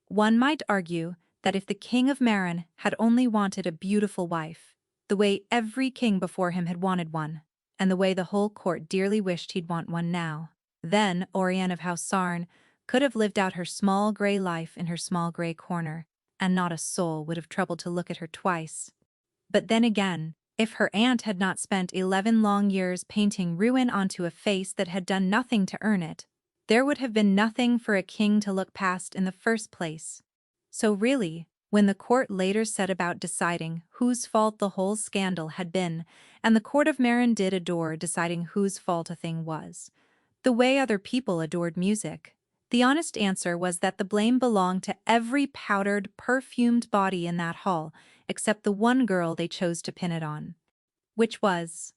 One might argue that if the king of Marin had only wanted a beautiful wife, the way every king before him had wanted one, and the way the whole court dearly wished he'd want one now, then Oriane of House Sarn could have lived out her small grey life in her small grey corner, and not a soul would have troubled to look at her twice. But then again, if her aunt had not spent 11 long years painting ruin onto a face that had done nothing to earn it, there would have been nothing for a king to look past in the first place. So really, when the court later set about deciding whose fault the whole scandal had been, and the court of Marin did adore deciding whose fault a thing was, the way other people adored music, the honest answer was that the blame belonged to every powdered, perfumed body in that hall, except the one girl they chose to pin it on. Which was,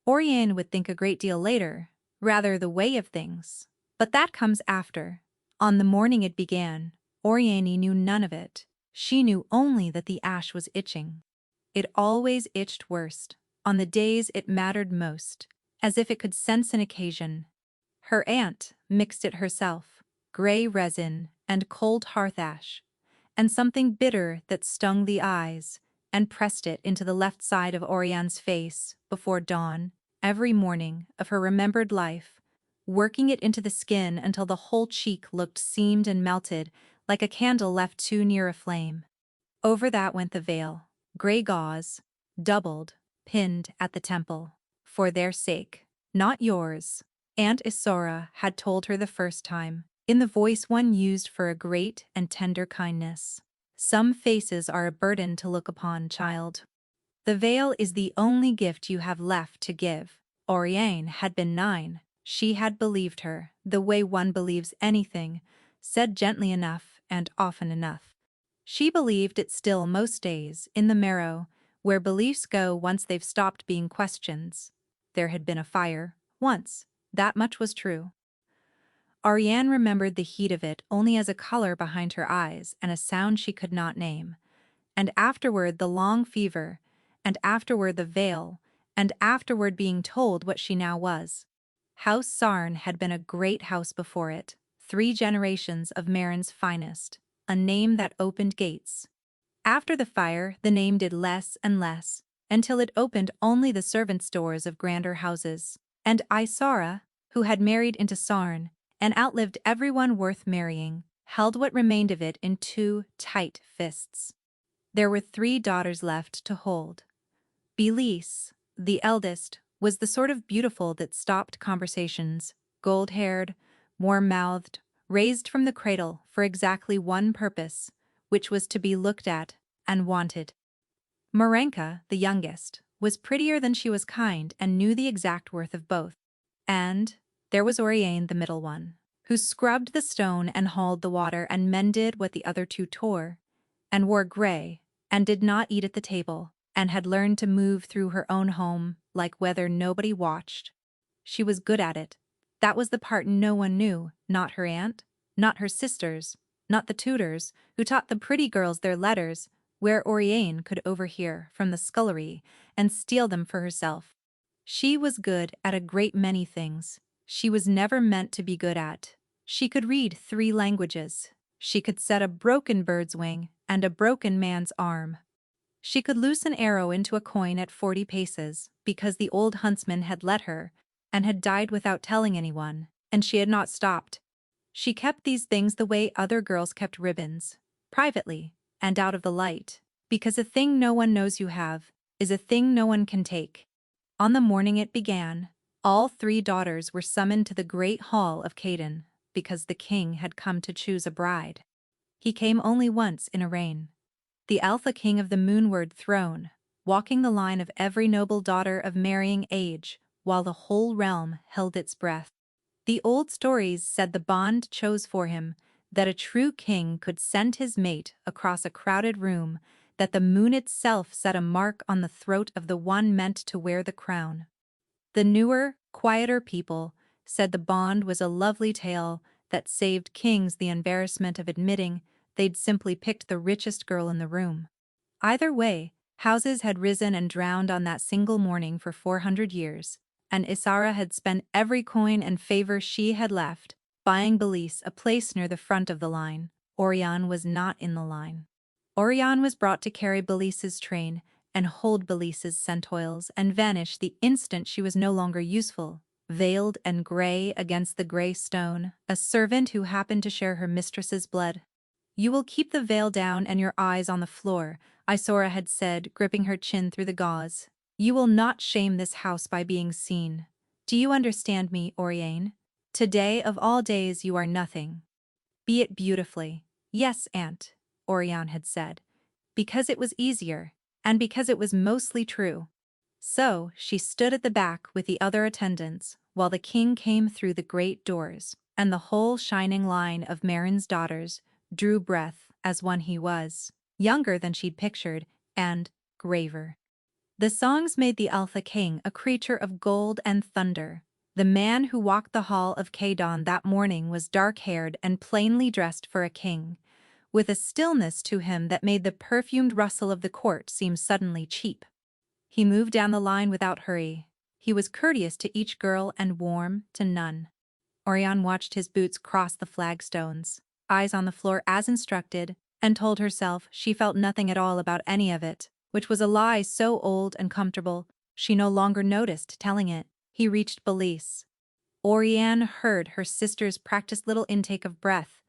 Oriane would think a great deal later, rather the way of things. But that comes after. On the morning it began, Oriane knew none of it. She knew only that the ash was itching. It always itched worst, on the days it mattered most, as if it could sense an occasion. Her aunt mixed it herself, grey resin and cold hearth ash, and something bitter that stung the eyes, and pressed it into the left side of Oriane's face before dawn, every morning of her remembered life, working it into the skin until the whole cheek looked seamed and melted like a candle left too near a flame. Over that went the veil, grey gauze, doubled, pinned at the temple. For their sake, not yours, Aunt Isora had told her the first time, in the voice one used for a great and tender kindness. Some faces are a burden to look upon, child. The veil is the only gift you have left to give. Oriane had been 9. She had believed her, the way one believes anything, said gently enough and often enough. She believed it still most days, in the marrow, where beliefs go once they've stopped being questions. There had been a fire, once, that much was true. Oriane remembered the heat of it only as a color behind her eyes and a sound she could not name. And afterward the long fever, and afterward the veil, and afterward being told what she now was. House Sarn had been a great house before it, 3 generations of Marin's finest, a name that opened gates. After the fire, the name did less and less, until it opened only the servants' doors of grander houses. And Isara, who had married into Sarn, and outlived everyone worth marrying, held what remained of it in 2 tight fists. There were 3 daughters left to hold. Billionaire, the eldest, was the sort of beautiful that stopped conversations, gold-haired, warm-mouthed, raised from the cradle for exactly one purpose, which was to be looked at and wanted. Marenka, the youngest, was prettier than she was kind and knew the exact worth of both. And there was Oriane, the middle one, who scrubbed the stone and hauled the water and mended what the other 2 tore, and wore grey, and did not eat at the table, and had learned to move through her own home like whether nobody watched. She was good at it. That was the part no one knew, not her aunt, not her sisters, not the tutors, who taught the pretty girls their letters, where Oriane could overhear from the scullery and steal them for herself. She was good at a great many things she was never meant to be good at. She could read 3 languages. She could set a broken bird's wing and a broken man's arm. She could loose an arrow into a coin at 40 paces, because the old huntsman had let her, and had died without telling anyone, and she had not stopped. She kept these things the way other girls kept ribbons, privately, and out of the light, because a thing no one knows you have is a thing no one can take. On the morning it began, all 3 daughters were summoned to the great hall of Caden, because the king had come to choose a bride. He came only once in a reign. The Alpha King of the moonward throne, walking the line of every noble daughter of marrying age, while the whole realm held its breath. The old stories said the bond chose for him, that a true king could send his mate across a crowded room, that the moon itself set a mark on the throat of the one meant to wear the crown. The newer, quieter people said the bond was a lovely tale that saved kings the embarrassment of admitting they'd simply picked the richest girl in the room. Either way, houses had risen and drowned on that single morning for 400 years, and Isara had spent every coin and favor she had left, buying Belize a place near the front of the line, Orion was not in the line. Orion was brought to carry Belise's train and hold Belise's centaules and vanish the instant she was no longer useful, veiled and gray against the gray stone, a servant who happened to share her mistress's blood. "You will keep the veil down and your eyes on the floor," Isora had said, gripping her chin through the gauze. "You will not shame this house by being seen. Do you understand me, Oriane? Today of all days you are nothing. Be it beautifully." "Yes, Aunt," Oriane had said, because it was easier, and because it was mostly true. So she stood at the back with the other attendants, while the king came through the great doors, and the whole shining line of Marin's daughters drew breath as one he was, younger than she'd pictured, and graver. The songs made the Alpha King a creature of gold and thunder. The man who walked the hall of Kadon that morning was dark-haired and plainly dressed for a king, with a stillness to him that made the perfumed rustle of the court seem suddenly cheap. He moved down the line without hurry. He was courteous to each girl and warm to none. Oriane watched his boots cross the flagstones, eyes on the floor as instructed, and told herself she felt nothing at all about any of it, which was a lie so old and comfortable she no longer noticed telling it. He reached Belise. Oriane heard her sister's practiced little intake of breath,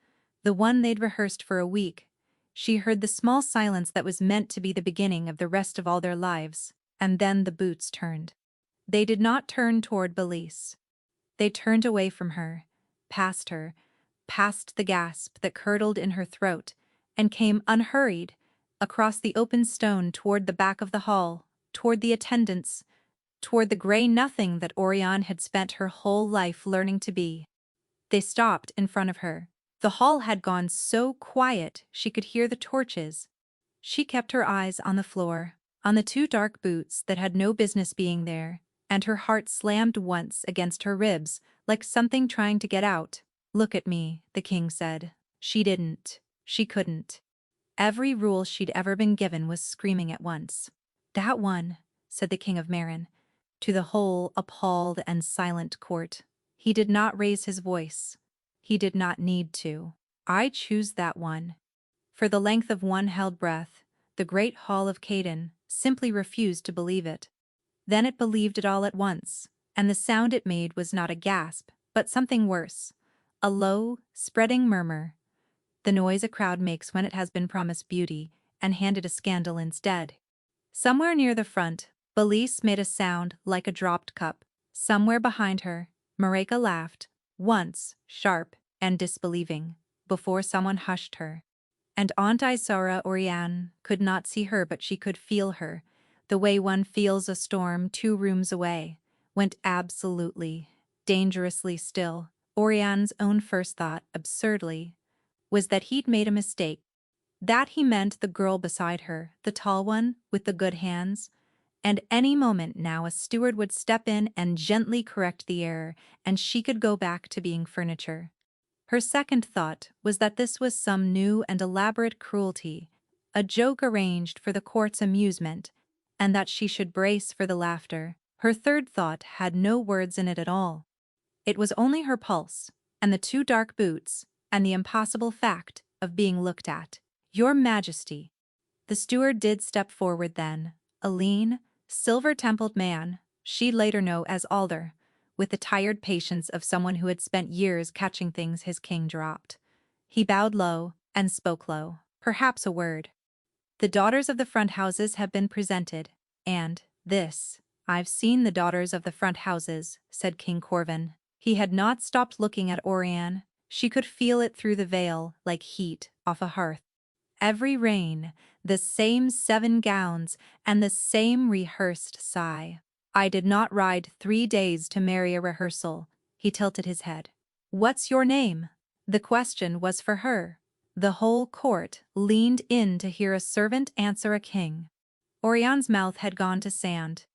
the one they'd rehearsed for a week. She heard the small silence that was meant to be the beginning of the rest of all their lives, and then the boots turned. They did not turn toward Belise. They turned away from her, past the gasp that curdled in her throat, and came unhurried, across the open stone toward the back of the hall, toward the attendants, toward the gray nothing that Oriane had spent her whole life learning to be. They stopped in front of her. The hall had gone so quiet she could hear the torches. She kept her eyes on the floor, on the two dark boots that had no business being there, and her heart slammed once against her ribs, like something trying to get out. "Look at me," the king said. She didn't. She couldn't. Every rule she'd ever been given was screaming at once. "That one," said the king of Marin, to the whole appalled and silent court. He did not raise his voice. He did not need to. "I choose that one." For the length of one held breath, the great hall of Kadon simply refused to believe it. Then it believed it all at once, and the sound it made was not a gasp, but something worse, a low, spreading murmur, the noise a crowd makes when it has been promised beauty and handed a scandal instead. Somewhere near the front, Belise made a sound like a dropped cup. Somewhere behind her, Mareka laughed, once sharp and disbelieving, before someone hushed her. And Aunt Isara Oriane could not see her, but she could feel her, the way one feels a storm 2 rooms away, went absolutely, dangerously still. Oriane's own first thought, absurdly, was that he'd made a mistake. That he meant the girl beside her, the tall one with the good hands, and any moment now a steward would step in and gently correct the error, and she could go back to being furniture. Her second thought was that this was some new and elaborate cruelty, a joke arranged for the court's amusement, and that she should brace for the laughter. Her third thought had no words in it at all. It was only her pulse, and the 2 dark boots, and the impossible fact of being looked at. "Your Majesty." The steward did step forward then, a lean, silver-templed man, she'd later know as Alder, with the tired patience of someone who had spent years catching things his king dropped. He bowed low and spoke low, perhaps a word. "The daughters of the front houses have been presented, and this." "I've seen the daughters of the front houses," said King Corvin. He had not stopped looking at Oriane. She could feel it through the veil, like heat off a hearth. Every reign, the same 7 gowns, and the same rehearsed sigh. "I did not ride 3 days to marry a rehearsal." He tilted his head. "What's your name?" The question was for her. The whole court leaned in to hear a servant answer a king. Oriane's mouth had gone to sand.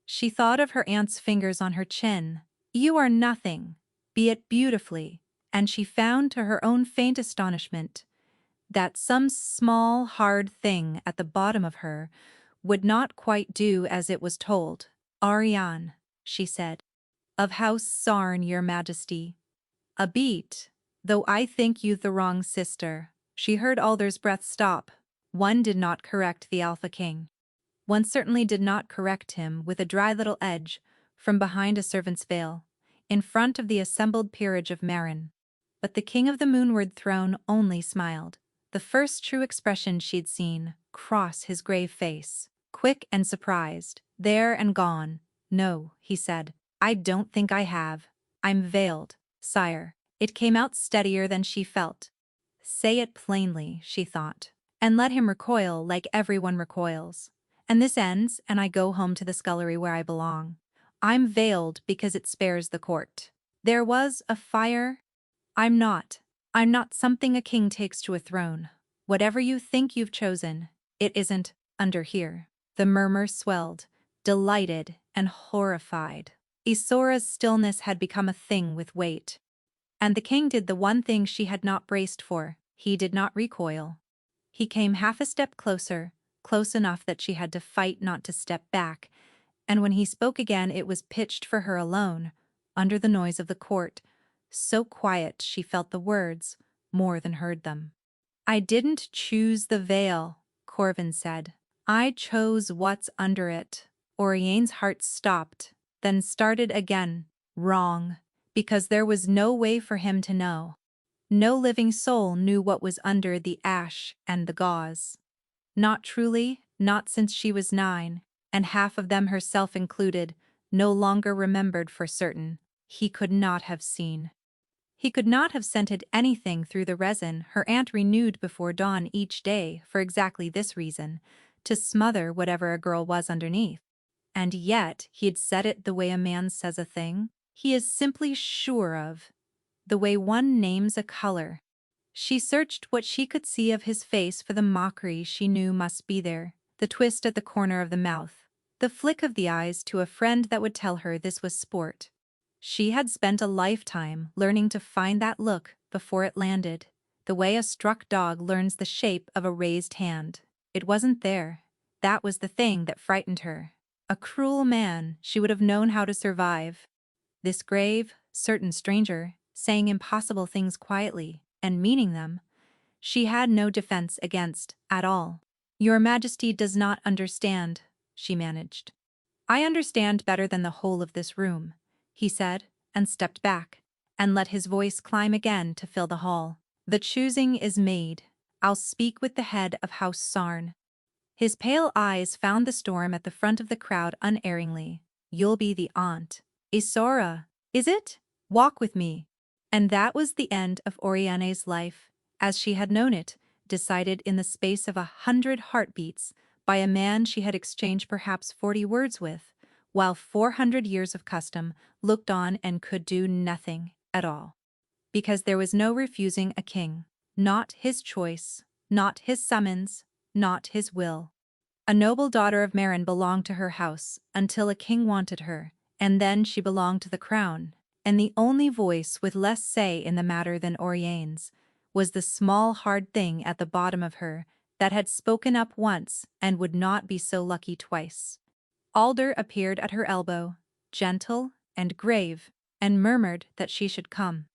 She thought of her aunt's fingers on her chin. "You are nothing, be it beautifully," and she found to her own faint astonishment that some small, hard thing at the bottom of her would not quite do as it was told. "Ariane," she said. "Of House Sarn, your Majesty." "A beat, though I think you the wrong sister." She heard Alder's breath stop. One did not correct the Alpha King. One certainly did not correct him with a dry little edge, from behind a servant's veil, in front of the assembled peerage of Marin. But the King of the Moonward Throne only smiled, the first true expression she'd seen cross his grave face, quick and surprised, there and gone. "No," he said, "I don't think I have. I'm veiled, sire." It came out steadier than she felt. Say it plainly, she thought, and let him recoil like everyone recoils. And this ends, and I go home to the scullery where I belong. I'm veiled because it spares the court. There was a fire. I'm not. I'm not something a king takes to a throne. Whatever you think you've chosen, it isn't under here. The murmur swelled, delighted and horrified. Isora's stillness had become a thing with weight. And the king did the one thing she had not braced for. He did not recoil. He came half a step closer, close enough that she had to fight not to step back, and when he spoke again it was pitched for her alone, under the noise of the court, so quiet she felt the words more than heard them. "I didn't choose the veil," Corvin said. "I chose what's under it." Oriane's heart stopped, then started again. Wrong. Because there was no way for him to know. No living soul knew what was under the ash and the gauze. Not truly, not since she was 9, and half of them herself included, no longer remembered for certain. He could not have seen. He could not have scented anything through the resin her aunt renewed before dawn each day for exactly this reason, to smother whatever a girl was underneath. And yet he had said it the way a man says a thing he is simply sure of, the way one names a color. She searched what she could see of his face for the mockery she knew must be there, the twist at the corner of the mouth, the flick of the eyes to a friend that would tell her this was sport. She had spent a lifetime learning to find that look before it landed, the way a struck dog learns the shape of a raised hand. It wasn't there. That was the thing that frightened her. A cruel man, she would have known how to survive. This grave, certain stranger, saying impossible things quietly, and meaning them, she had no defense against at all. "Your Majesty does not understand," she managed. "I understand better than the whole of this room," he said, and stepped back, and let his voice climb again to fill the hall. "The choosing is made. I'll speak with the head of House Sarn." His pale eyes found the storm at the front of the crowd unerringly. "You'll be the aunt. Isora, is it? Walk with me." And that was the end of Oriane's life, as she had known it, decided in the space of 100 heartbeats by a man she had exchanged perhaps 40 words with, while 400 years of custom looked on and could do nothing at all. Because there was no refusing a king, not his choice, not his summons, not his will. A noble daughter of Marin belonged to her house until a king wanted her, and then she belonged to the crown, and the only voice with less say in the matter than Oriane's was the small hard thing at the bottom of her that had spoken up once and would not be so lucky twice. Alder appeared at her elbow, gentle and grave, and murmured that she should come.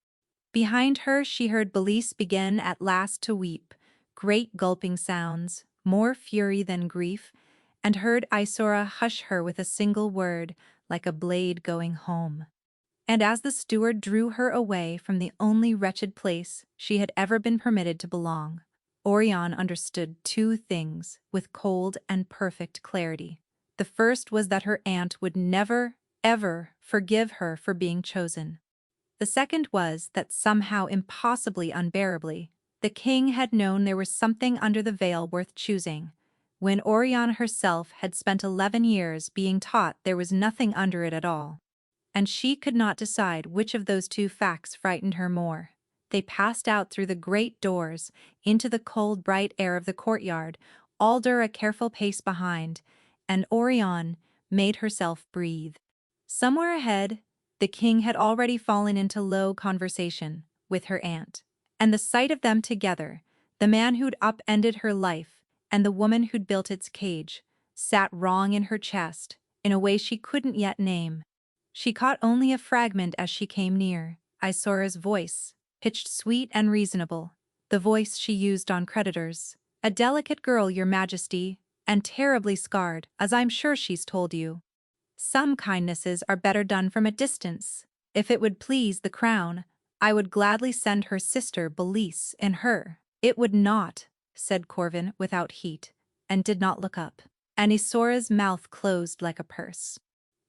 Behind her she heard Belize begin at last to weep, great gulping sounds, more fury than grief, and heard Isora hush her with a single word, like a blade going home. And as the steward drew her away from the only wretched place she had ever been permitted to belong, Oriane understood 2 things with cold and perfect clarity. The first was that her aunt would never, ever forgive her for being chosen. The second was that somehow impossibly unbearably, the king had known there was something under the veil worth choosing, when Oriane herself had spent 11 years being taught there was nothing under it at all. And she could not decide which of those 2 facts frightened her more. They passed out through the great doors, into the cold bright air of the courtyard, Alder a careful pace behind, and Oriane made herself breathe. Somewhere ahead, the king had already fallen into low conversation with her aunt, and the sight of them together, the man who'd upended her life and the woman who'd built its cage, sat wrong in her chest in a way she couldn't yet name. She caught only a fragment as she came near, Isora's voice, pitched sweet and reasonable, the voice she used on creditors. A delicate girl, your majesty, and terribly scarred, as I'm sure she's told you. Some kindnesses are better done from a distance. If it would please the crown, I would gladly send her sister Belize in her. It would not, said Corvin without heat, and did not look up. And Isora's mouth closed like a purse.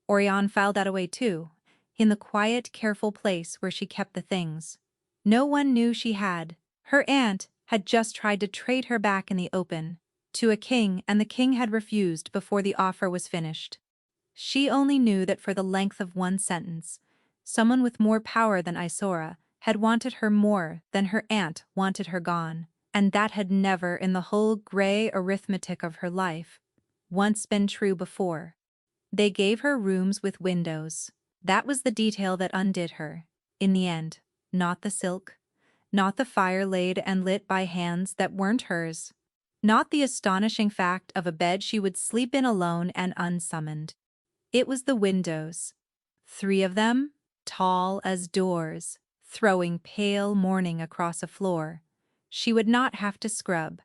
Orion filed that away too, in the quiet, careful place where she kept the things. No one knew she had. Her aunt had just tried to trade her back in the open to a king, and the king had refused before the offer was finished. She only knew that for the length of one sentence, someone with more power than Isora had wanted her more than her aunt wanted her gone, and that had never in the whole gray arithmetic of her life once been true before. They gave her rooms with windows. That was the detail that undid her, in the end, not the silk, not the fire laid and lit by hands that weren't hers, not the astonishing fact of a bed she would sleep in alone and unsummoned. It was the windows. 3 of them, tall as doors, throwing pale morning across a floor she would not have to scrub.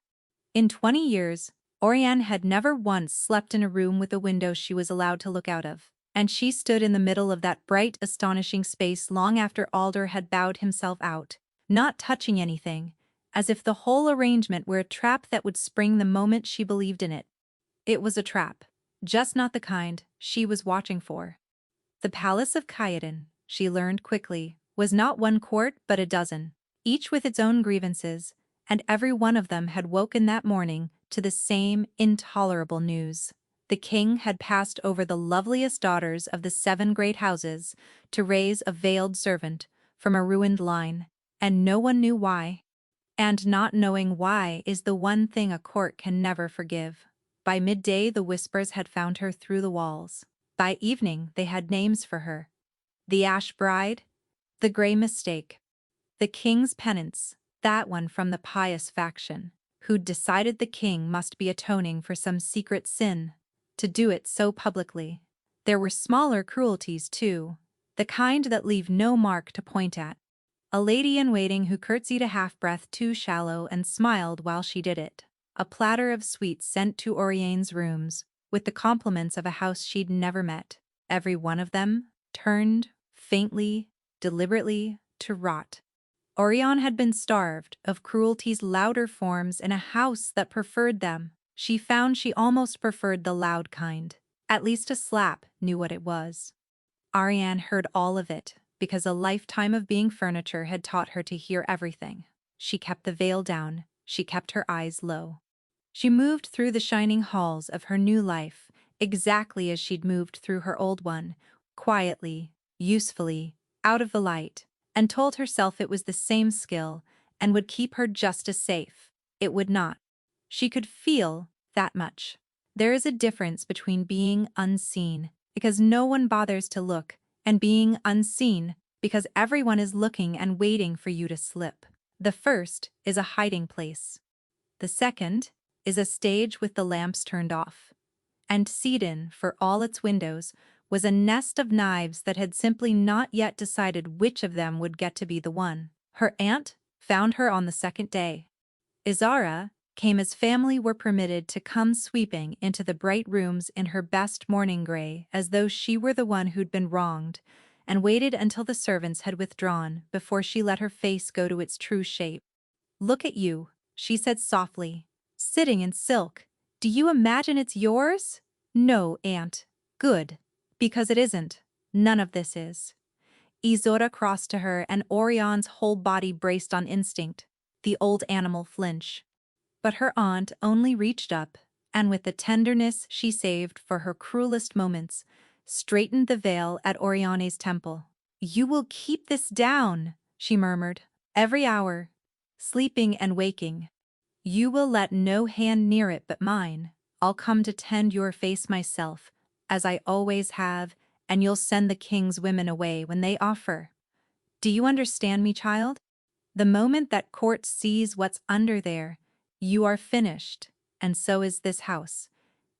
In 20 years, Oriane had never once slept in a room with a window she was allowed to look out of, and she stood in the middle of that bright, astonishing space long after Alder had bowed himself out, not touching anything, as if the whole arrangement were a trap that would spring the moment she believed in it. It was a trap, just not the kind she was watching for. The palace of Kayadin, she learned quickly, was not one court but a dozen, each with its own grievances, and every one of them had woken that morning to the same intolerable news. The king had passed over the loveliest daughters of the 7 great houses to raise a veiled servant from a ruined line, and no one knew why. And not knowing why is the one thing a court can never forgive. By midday the whispers had found her through the walls. By evening they had names for her. The Ash Bride, the Grey Mistake, the King's Penance, that one from the pious faction, who'd decided the king must be atoning for some secret sin, to do it so publicly. There were smaller cruelties too, the kind that leave no mark to point at. A lady-in-waiting who curtsied a half-breath too shallow and smiled while she did it. A platter of sweets sent to Oriane's rooms, with the compliments of a house she'd never met. Every one of them turned, faintly, deliberately, to rot. Oriane had been starved of cruelty's louder forms in a house that preferred them. She found she almost preferred the loud kind. At least a slap knew what it was. Ariane heard all of it, because a lifetime of being furniture had taught her to hear everything. She kept the veil down, she kept her eyes low. She moved through the shining halls of her new life, exactly as she'd moved through her old one, quietly, usefully, out of the light, and told herself it was the same skill and would keep her just as safe. It would not. She could feel that much. There is a difference between being unseen, because no one bothers to look, and being unseen, because everyone is looking and waiting for you to slip. The first is a hiding place. The second is a stage with the lamps turned off. And Sidon, for all its windows, was a nest of knives that had simply not yet decided which of them would get to be the one. Her aunt found her on the second day. Izara came as family were permitted to come sweeping into the bright rooms in her best mourning gray, as though she were the one who'd been wronged, and waited until the servants had withdrawn before she let her face go to its true shape. "Look at you," she said softly, "sitting in silk. Do you imagine it's yours? No, aunt. Good. Because it isn't. None of this is." Izora crossed to her, and Orion's whole body braced on instinct, the old animal flinch. But her aunt only reached up, and with the tenderness she saved for her cruelest moments, straightened the veil at Orione's temple. "You will keep this down," she murmured, "every hour, sleeping and waking. You will let no hand near it but mine. I'll come to tend your face myself, as I always have, and you'll send the king's women away when they offer. Do you understand me, child? The moment that court sees what's under there, you are finished, and so is this house.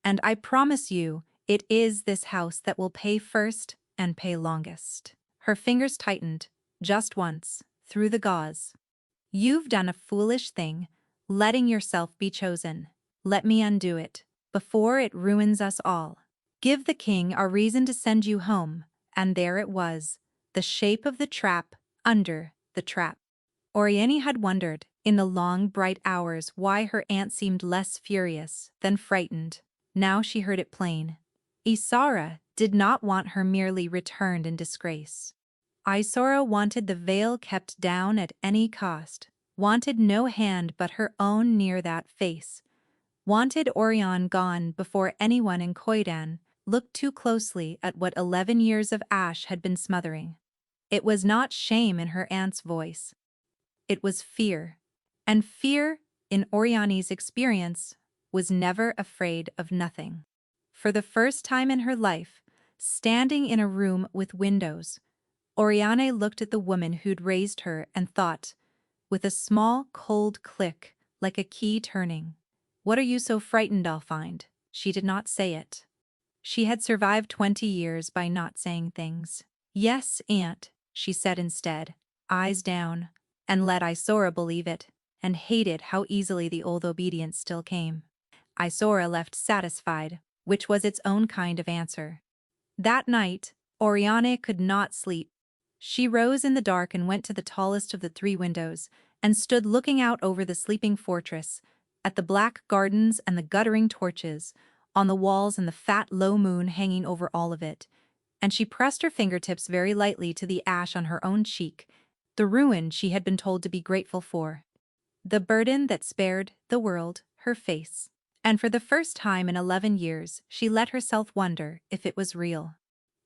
And I promise you, it is this house that will pay first and pay longest." Her fingers tightened, just once, through the gauze. You've done a foolish thing, letting yourself be chosen. Let me undo it, before it ruins us all. Give the king our reason to send you home, and there it was, the shape of the trap under the trap. Oriane had wondered, in the long, bright hours, why her aunt seemed less furious than frightened. Now she heard it plain. Isara did not want her merely returned in disgrace. Isara wanted the veil kept down at any cost, wanted no hand but her own near that face, wanted Orion gone before anyone in Khoidan looked too closely at what 11 years of ash had been smothering. It was not shame in her aunt's voice. It was fear. And fear, in Oriani's experience, was never afraid of nothing. For the first time in her life, standing in a room with windows, Oriane looked at the woman who'd raised her and thought, with a small, cold click, like a key turning, "What are you so frightened I'll find?" She did not say it. She had survived 20 years by not saying things. "Yes, aunt," she said instead, eyes down, and let Isora believe it, and hated how easily the old obedience still came. Isora left satisfied, which was its own kind of answer. That night, Oriane could not sleep. She rose in the dark and went to the tallest of the 3 windows, and stood looking out over the sleeping fortress, at the black gardens and the guttering torches, on the walls and the fat low moon hanging over all of it, and she pressed her fingertips very lightly to the ash on her own cheek, the ruin she had been told to be grateful for. The burden that spared the world her face. And for the first time in 11 years she let herself wonder if it was real.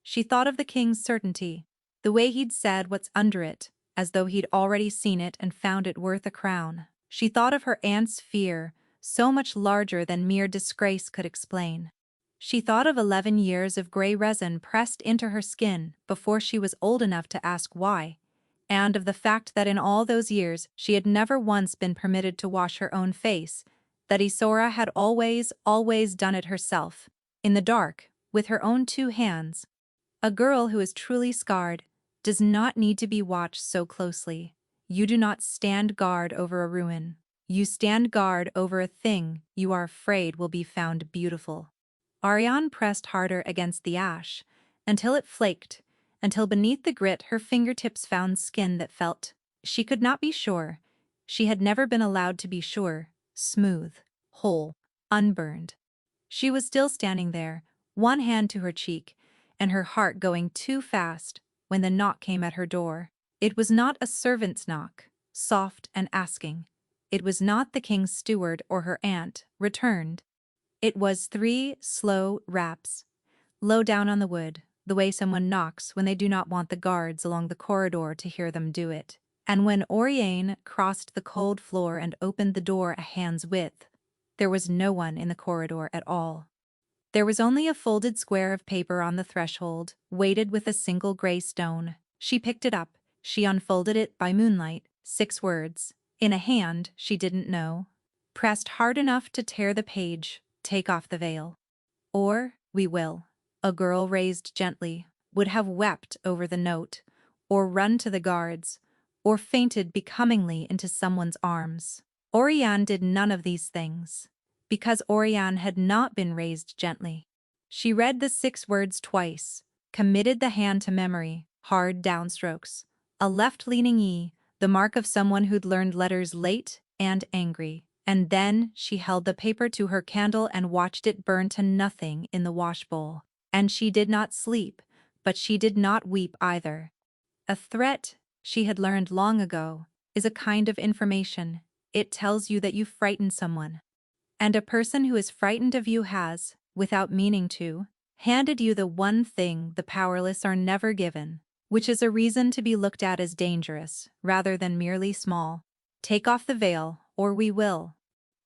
She thought of the king's certainty, the way he'd said what's under it, as though he'd already seen it and found it worth a crown. She thought of her aunt's fear, so much larger than mere disgrace could explain. She thought of 11 years of gray resin pressed into her skin before she was old enough to ask why, and of the fact that in all those years she had never once been permitted to wash her own face, that Isora had always done it herself, in the dark, with her own 2 hands. A girl who is truly scarred does not need to be watched so closely. You do not stand guard over a ruin. You stand guard over a thing you are afraid will be found beautiful. Ariane pressed harder against the ash, until it flaked, until beneath the grit her fingertips found skin that felt, she could not be sure, she had never been allowed to be sure, smooth, whole, unburned. She was still standing there, one hand to her cheek, and her heart going too fast, when the knock came at her door. It was not a servant's knock, soft and asking. It was not the king's steward or her aunt, returned. It was 3 slow raps, low down on the wood, the way someone knocks when they do not want the guards along the corridor to hear them do it. And when Oriane crossed the cold floor and opened the door a hand's width, there was no one in the corridor at all. There was only a folded square of paper on the threshold, weighted with a single gray stone. She picked it up, she unfolded it by moonlight, 6 words, in a hand she didn't know, pressed hard enough to tear the page, take off the veil. Or, we will. A girl raised gently, would have wept over the note, or run to the guards, or fainted becomingly into someone's arms. Oriane did none of these things, because Oriane had not been raised gently. She read the 6 words twice, committed the hand to memory, hard downstrokes, a left-leaning E, the mark of someone who'd learned letters late and angry, and then she held the paper to her candle and watched it burn to nothing in the washbowl. And she did not sleep, but she did not weep either. A threat, she had learned long ago, is a kind of information. It tells you that you frightened someone. And a person who is frightened of you has, without meaning to, handed you the one thing the powerless are never given, which is a reason to be looked at as dangerous, rather than merely small. Take off the veil, or we will.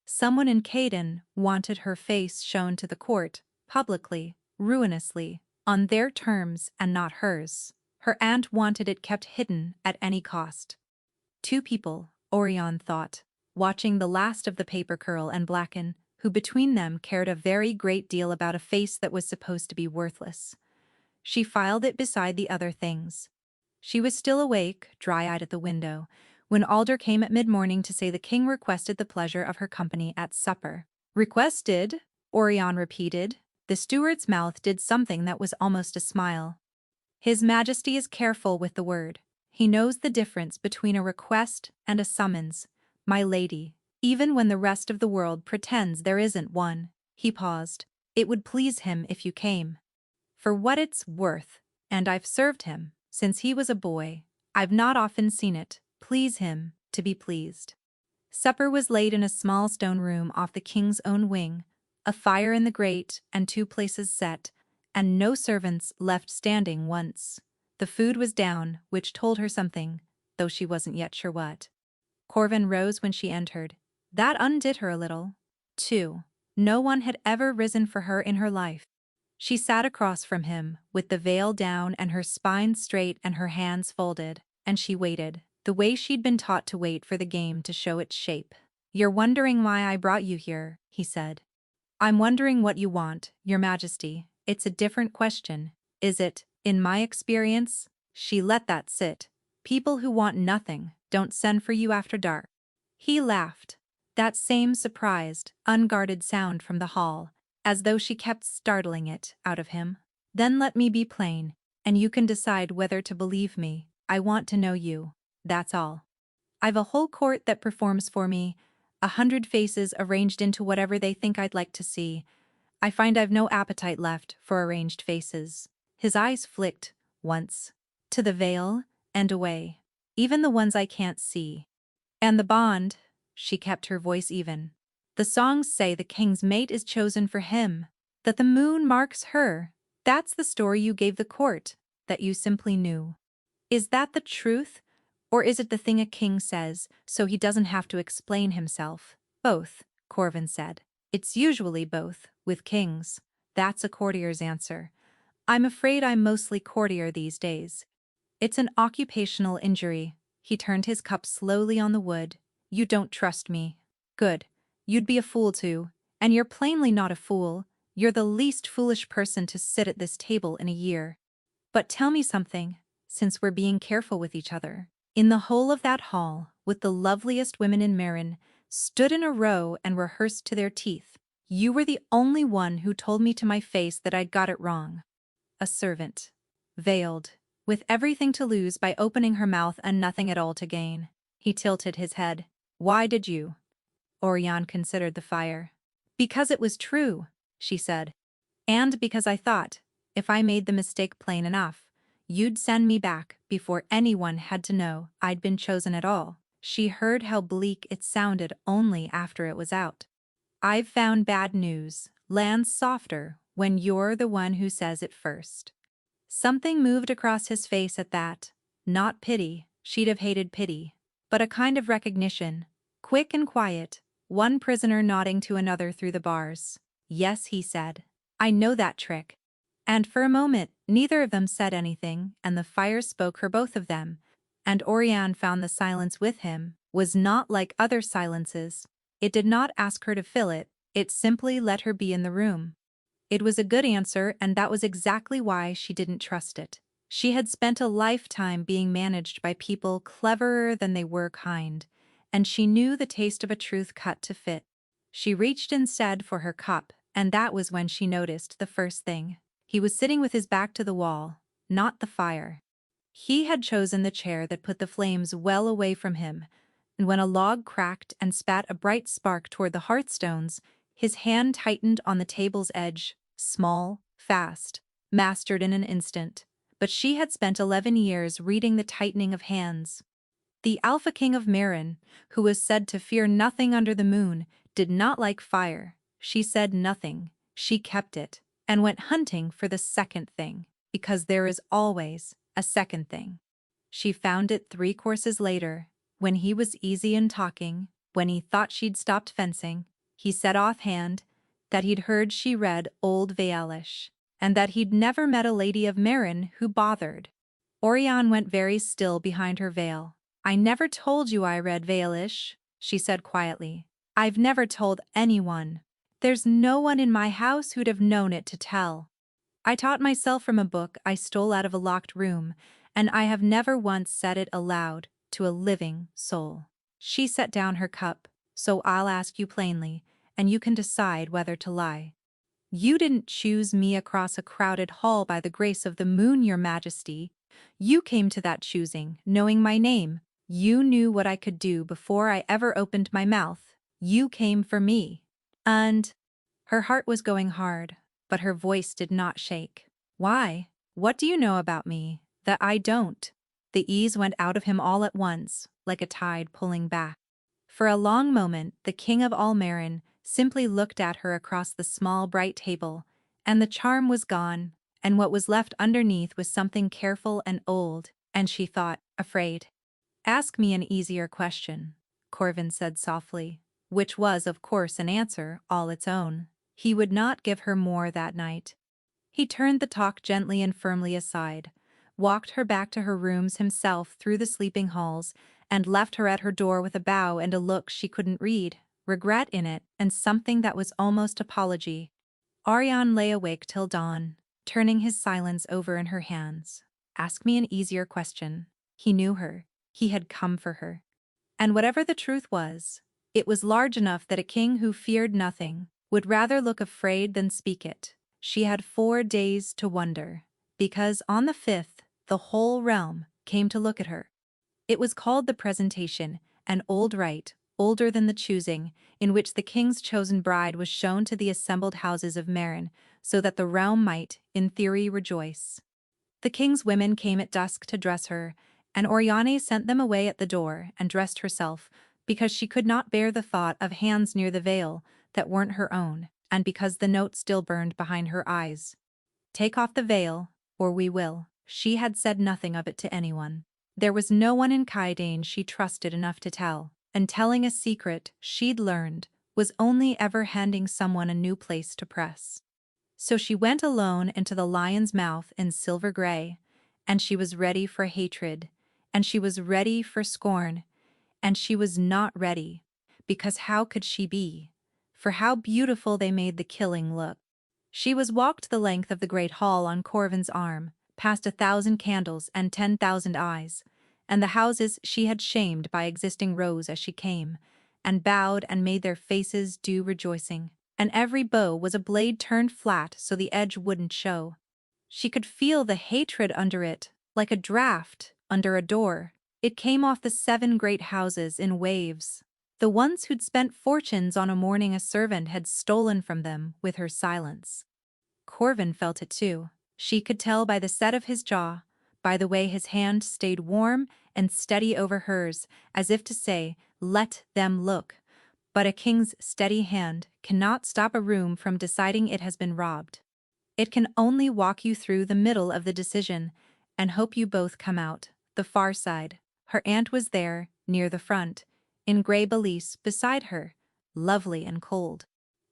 Someone in Khoidan wanted her face shown to the court, publicly, ruinously, on their terms and not hers. Her aunt wanted it kept hidden at any cost. 2 people, Oriane thought, watching the last of the paper curl and blacken, who between them cared a very great deal about a face that was supposed to be worthless. She filed it beside the other things. She was still awake, dry-eyed at the window, when Alder came at mid-morning to say the king requested the pleasure of her company at supper. "Requested?" Orion repeated. The steward's mouth did something that was almost a smile. "His Majesty is careful with the word. He knows the difference between a request and a summons, my lady, even when the rest of the world pretends there isn't one." He paused. "It would please him if you came. For what it's worth, and I've served him since he was a boy, I've not often seen it please him to be pleased." Supper was laid in a small stone room off the king's own wing, a fire in the grate and 2 places set, and no servants left standing once. The food was down, which told her something, though she wasn't yet sure what. Corvin rose when she entered. That undid her a little, too. No one had ever risen for her in her life. She sat across from him, with the veil down and her spine straight and her hands folded, and she waited, the way she'd been taught to wait for the game to show its shape. "You're wondering why I brought you here," he said. "I'm wondering what you want, Your Majesty. It's a different question, is it? In my experience," she let that sit, "people who want nothing don't send for you after dark." He laughed, that same surprised, unguarded sound from the hall, as though she kept startling it out of him. "Then let me be plain, and you can decide whether to believe me. I want to know you, that's all. I've a whole court that performs for me, 100 faces arranged into whatever they think I'd like to see. I find I've no appetite left for arranged faces." His eyes flicked, once, to the veil, and away. "Even the ones I can't see. And the bond," she kept her voice even. "The songs say the king's mate is chosen for him, that the moon marks her. That's the story you gave the court, that you simply knew. Is that the truth? Or is it the thing a king says, so he doesn't have to explain himself?" "Both," Corvin said. "It's usually both, with kings. That's a courtier's answer. I'm afraid I'm mostly courtier these days. It's an occupational injury." He turned his cup slowly on the wood. "You don't trust me. Good. You'd be a fool to, and you're plainly not a fool. You're the least foolish person to sit at this table in a year. But tell me something, since we're being careful with each other. In the whole of that hall, with the loveliest women in Marin, stood in a row and rehearsed to their teeth, you were the only one who told me to my face that I'd got it wrong. A servant. Veiled, with everything to lose by opening her mouth and nothing at all to gain." He tilted his head. "Why did you?" Orion considered the fire. "Because it was true," she said. "And because I thought, if I made the mistake plain enough, you'd send me back before anyone had to know I'd been chosen at all." She heard how bleak it sounded only after it was out. "I've found bad news lands softer when you're the one who says it first." Something moved across his face at that. Not pity, she'd have hated pity, but a kind of recognition, quick and quiet, one prisoner nodding to another through the bars. "Yes," he said. "I know that trick." And for a moment, neither of them said anything, and the fire spoke for both of them, and Orion found the silence with him was not like other silences. It did not ask her to fill it, it simply let her be in the room. It was a good answer, and that was exactly why she didn't trust it. She had spent a lifetime being managed by people cleverer than they were kind, and she knew the taste of a truth cut to fit. She reached instead for her cup, and that was when she noticed the first thing. He was sitting with his back to the wall, not the fire. He had chosen the chair that put the flames well away from him, and when a log cracked and spat a bright spark toward the hearthstones, his hand tightened on the table's edge, small, fast, mastered in an instant. But she had spent 11 years reading the tightening of hands. The Alpha King of Marin, who was said to fear nothing under the moon, did not like fire. She said nothing, she kept it, and went hunting for the second thing, because there is always a second thing. She found it 3 courses later, when he was easy in talking, when he thought she'd stopped fencing. He said offhand that he'd heard she read Old Veilish, and that he'd never met a lady of Marin who bothered. Orion went very still behind her veil. "I never told you I read Veilish," she said quietly. "I've never told anyone. There's no one in my house who'd have known it to tell. I taught myself from a book I stole out of a locked room, and I have never once said it aloud to a living soul. She set down her cup. So I'll ask you plainly, and you can decide whether to lie. You didn't choose me across a crowded hall by the grace of the moon, your majesty. You came to that choosing, knowing my name. You knew what I could do before I ever opened my mouth. You came for me. And her heart was going hard, but her voice did not shake. Why? What do you know about me that I don't? The ease went out of him all at once, like a tide pulling back. For a long moment, the king of all Marin simply looked at her across the small bright table, and the charm was gone, and what was left underneath was something careful and old, and she thought, afraid. Ask me an easier question, Corvin said softly, which was, of course, an answer all its own. He would not give her more that night. He turned the talk gently and firmly aside, walked her back to her rooms himself through the sleeping halls, and left her at her door with a bow and a look she couldn't read, regret in it, and something that was almost apology. Ariane lay awake till dawn, turning his silence over in her hands. Ask me an easier question. He knew her. He had come for her. And whatever the truth was, it was large enough that a king who feared nothing would rather look afraid than speak it. She had 4 days to wonder, because on the 5th, the whole realm came to look at her. It was called the presentation, an old rite, older than the choosing, in which the king's chosen bride was shown to the assembled houses of Marin, so that the realm might, in theory, rejoice. The king's women came at dusk to dress her, and Oriane sent them away at the door and dressed herself, because she could not bear the thought of hands near the veil that weren't her own, and because the note still burned behind her eyes. Take off the veil, or we will. She had said nothing of it to anyone. There was no one in Kaidane she trusted enough to tell, and telling a secret she'd learned was only ever handing someone a new place to press. So she went alone into the lion's mouth in silver gray, and she was ready for hatred, and she was ready for scorn, and she was not ready, because how could she be? For how beautiful they made the killing look. She was walked the length of the great hall on Corvin's arm, past 1,000 candles and 10,000 eyes, and the houses she had shamed by existing rose as she came, and bowed and made their faces due rejoicing, and every bow was a blade turned flat so the edge wouldn't show. She could feel the hatred under it, like a draught under a door. It came off the 7 great houses in waves, the ones who'd spent fortunes on a morning a servant had stolen from them with her silence. Corvin felt it too. She could tell by the set of his jaw, by the way his hand stayed warm and steady over hers, as if to say, let them look. But a king's steady hand cannot stop a room from deciding it has been robbed. It can only walk you through the middle of the decision and hope you both come out the far side. Her aunt was there, near the front, in grey pelisse beside her, lovely and cold.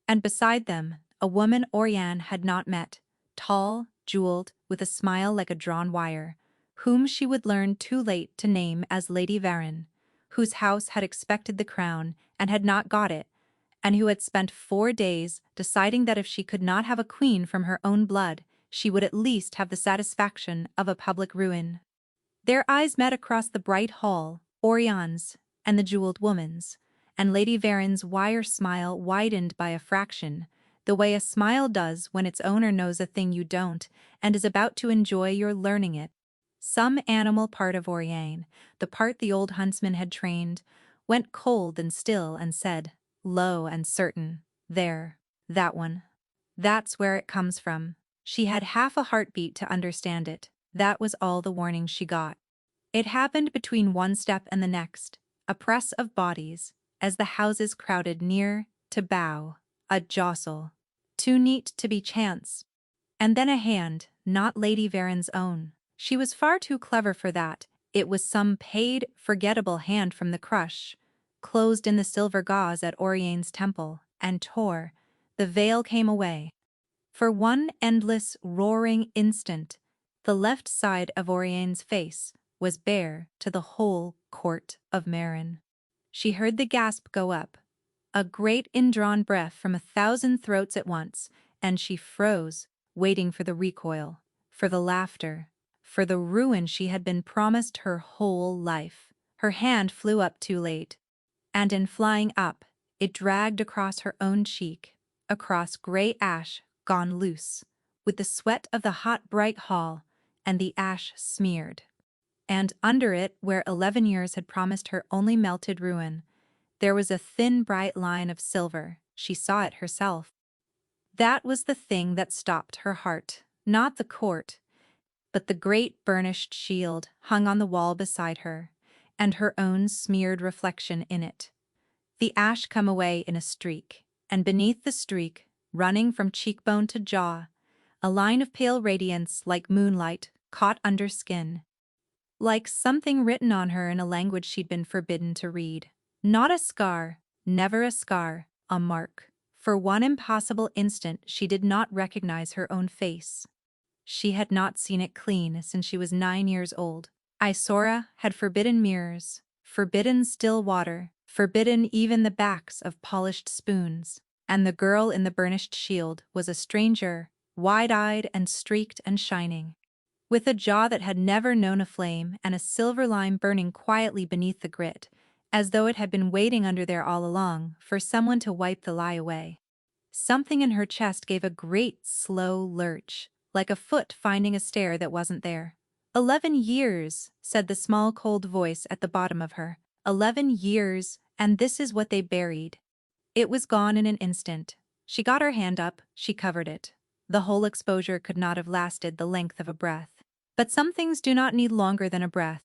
And beside them, a woman Oriane had not met, tall, jeweled, with a smile like a drawn wire, whom she would learn too late to name as Lady Varin, whose house had expected the crown and had not got it, and who had spent 4 days deciding that if she could not have a queen from her own blood, she would at least have the satisfaction of a public ruin. Their eyes met across the bright hall, Oriane's and the jeweled woman's, and Lady Varin's wire smile widened by a fraction, the way a smile does when its owner knows a thing you don't and is about to enjoy your learning it. Some animal part of Oriane, the part the old huntsman had trained, went cold and still and said, low and certain, there, that one. That's where it comes from. She had half a heartbeat to understand it. That was all the warning she got. It happened between one step and the next, a press of bodies, as the houses crowded near, to bow, a jostle, too neat to be chance. And then a hand, not Lady Varin's own. She was far too clever for that. It was some paid, forgettable hand from the crush, closed in the silver gauze at Oriane's temple, and tore. The veil came away. For one endless, roaring instant, the left side of Oriane's face was bare to the whole court of Marin. She heard the gasp go up, a great indrawn breath from 1,000 throats at once, and she froze, waiting for the recoil, for the laughter, for the ruin she had been promised her whole life. Her hand flew up too late, and in flying up, it dragged across her own cheek, across gray ash gone loose, with the sweat of the hot bright hall, and the ash smeared. And under it, where 11 years had promised her only melted ruin, there was a thin bright line of silver. She saw it herself. That was the thing that stopped her heart, not the court, but the great burnished shield hung on the wall beside her, and her own smeared reflection in it. The ash come away in a streak, and beneath the streak, running from cheekbone to jaw, a line of pale radiance like moonlight caught under skin. Like something written on her in a language she'd been forbidden to read. Not a scar, never a scar, a mark. For one impossible instant she did not recognize her own face. She had not seen it clean since she was 9 years old. Isora had forbidden mirrors, forbidden still water, forbidden even the backs of polished spoons, and the girl in the burnished shield was a stranger, wide-eyed and streaked and shining, with a jaw that had never known a flame and a silver line burning quietly beneath the grit, as though it had been waiting under there all along for someone to wipe the lie away. Something in her chest gave a great slow lurch, like a foot finding a stair that wasn't there. 11 years, said the small cold voice at the bottom of her. 11 years, and this is what they buried. It was gone in an instant. She got her hand up, she covered it. The whole exposure could not have lasted the length of a breath. But some things do not need longer than a breath.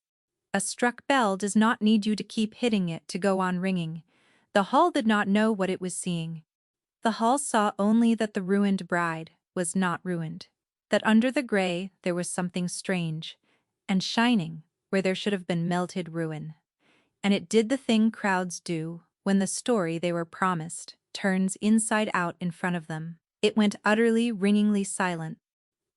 A struck bell does not need you to keep hitting it to go on ringing. The hall did not know what it was seeing. The hall saw only that the ruined bride was not ruined, that under the gray there was something strange and shining where there should have been melted ruin. And it did the thing crowds do when the story they were promised turns inside out in front of them. It went utterly, ringingly silent.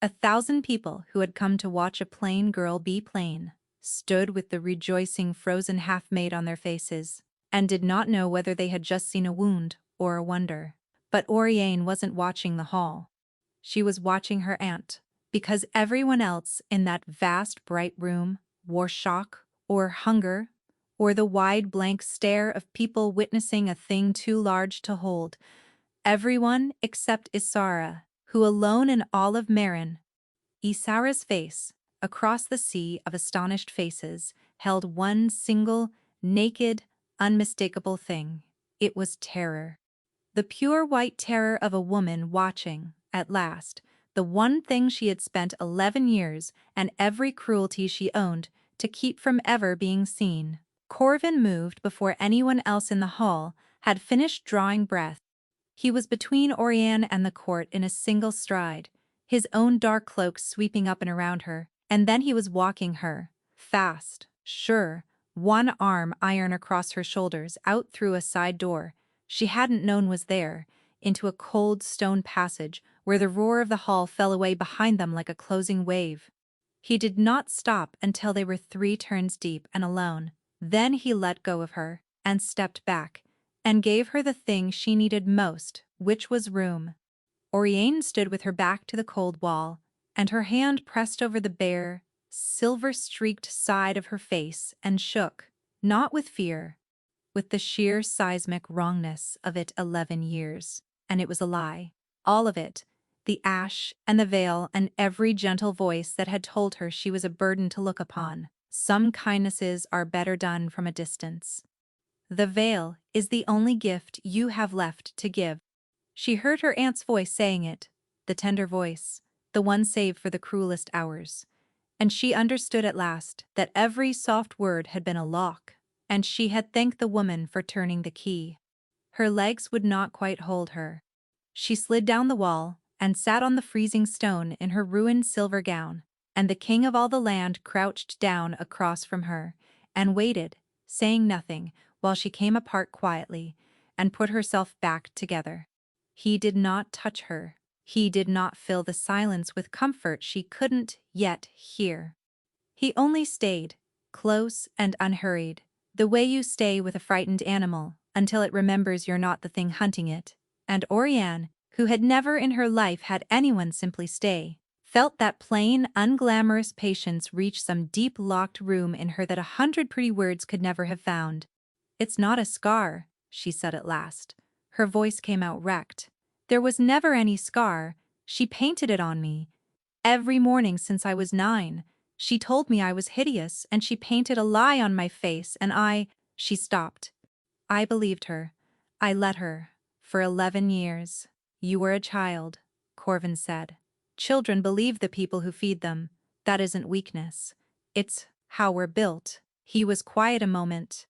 1,000 people who had come to watch a plain girl be plain stood with the rejoicing frozen half-made on their faces and did not know whether they had just seen a wound or a wonder. But Oriane wasn't watching the hall. She was watching her aunt, because everyone else in that vast bright room wore shock or hunger or the wide blank stare of people witnessing a thing too large to hold. Everyone except Isara, who alone in all of Marin. Isara's face, across the sea of astonished faces, held one single, naked, unmistakable thing. It was terror. The pure white terror of a woman watching, at last, the one thing she had spent 11 years and every cruelty she owned to keep from ever being seen. Corvin moved before anyone else in the hall had finished drawing breath. He was between Oriane and the court in a single stride, his own dark cloak sweeping up and around her, and then he was walking her, fast, sure, one arm iron across her shoulders, out through a side door she hadn't known was there, into a cold stone passage where the roar of the hall fell away behind them like a closing wave. He did not stop until they were 3 turns deep and alone. Then he let go of her and stepped back and gave her the thing she needed most, which was room. Oriane stood with her back to the cold wall, and her hand pressed over the bare, silver-streaked side of her face and shook, not with fear, with the sheer seismic wrongness of it. 11 years, and it was a lie. All of it, the ash and the veil and every gentle voice that had told her she was a burden to look upon. Some kindnesses are better done from a distance. The veil is the only gift you have left to give. She heard her aunt's voice saying it, the tender voice, the one saved for the cruelest hours. And she understood at last that every soft word had been a lock, and she had thanked the woman for turning the key. Her legs would not quite hold her. She slid down the wall and sat on the freezing stone in her ruined silver gown, and the king of all the land crouched down across from her and waited, saying nothing, while she came apart quietly and put herself back together. He did not touch her. He did not fill the silence with comfort she couldn't yet hear. He only stayed, close and unhurried, the way you stay with a frightened animal until it remembers you're not the thing hunting it. And Oriane, who had never in her life had anyone simply stay, felt that plain, unglamorous patience reach some deep locked room in her that 100 pretty words could never have found. "It's not a scar," she said at last. Her voice came out wrecked. "There was never any scar. She painted it on me. Every morning since I was 9. She told me I was hideous, and she painted a lie on my face, and She stopped. I believed her. I let her. For 11 years. "You were a child," Corvin said. "Children believe the people who feed them. That isn't weakness. It's how we're built." He was quiet a moment.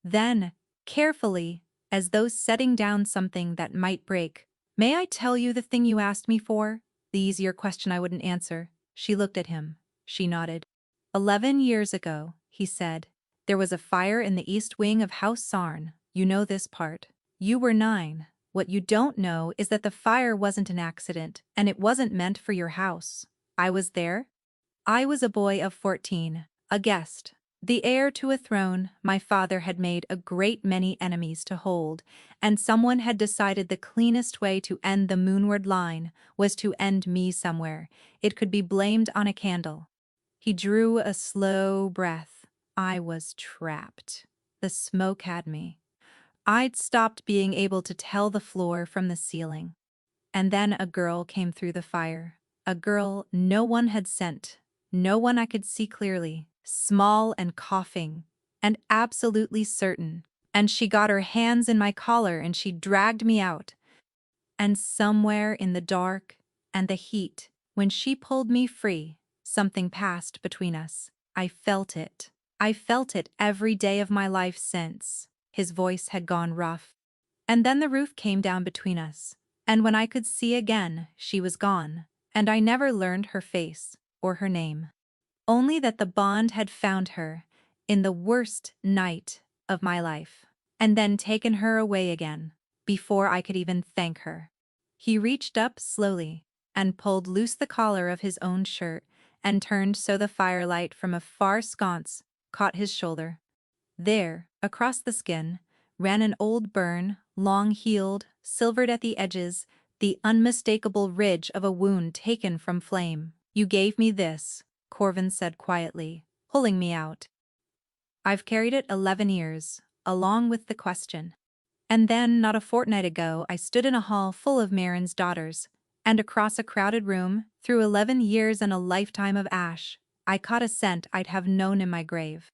Then, carefully, as though setting down something that might break, "May I tell you the thing you asked me for? The easier question I wouldn't answer." She looked at him. She nodded. 11 years ago," he said, "there was a fire in the east wing of House Sarn. You know this part. You were 9. What you don't know is that the fire wasn't an accident, and it wasn't meant for your house. I was there. I was a boy of 14, a guest, the heir to a throne my father had made a great many enemies to hold, and someone had decided the cleanest way to end the moonward line was to end me somewhere. It could be blamed on a candle." He drew a slow breath. "I was trapped. The smoke had me. I'd stopped being able to tell the floor from the ceiling. And then a girl came through the fire. A girl no one had sent. No one I could see clearly. Small and coughing. And absolutely certain. And she got her hands in my collar and she dragged me out. And somewhere in the dark and the heat, when she pulled me free, something passed between us. I felt it. I felt it every day of my life since." His voice had gone rough. "And then the roof came down between us. And when I could see again, she was gone. And I never learned her face or her name. Only that the bond had found her in the worst night of my life. And then taken her away again, before I could even thank her." He reached up slowly and pulled loose the collar of his own shirt and turned so the firelight from a far sconce caught his shoulder. There, across the skin, ran an old burn, long-healed, silvered at the edges, the unmistakable ridge of a wound taken from flame. "You gave me this," Corvin said quietly, pulling me out. "I've carried it 11 years, along with the question." And then, not a fortnight ago, I stood in a hall full of Marin's daughters, and across a crowded room, through 11 years and a lifetime of ash, I caught a scent I'd have known in my grave.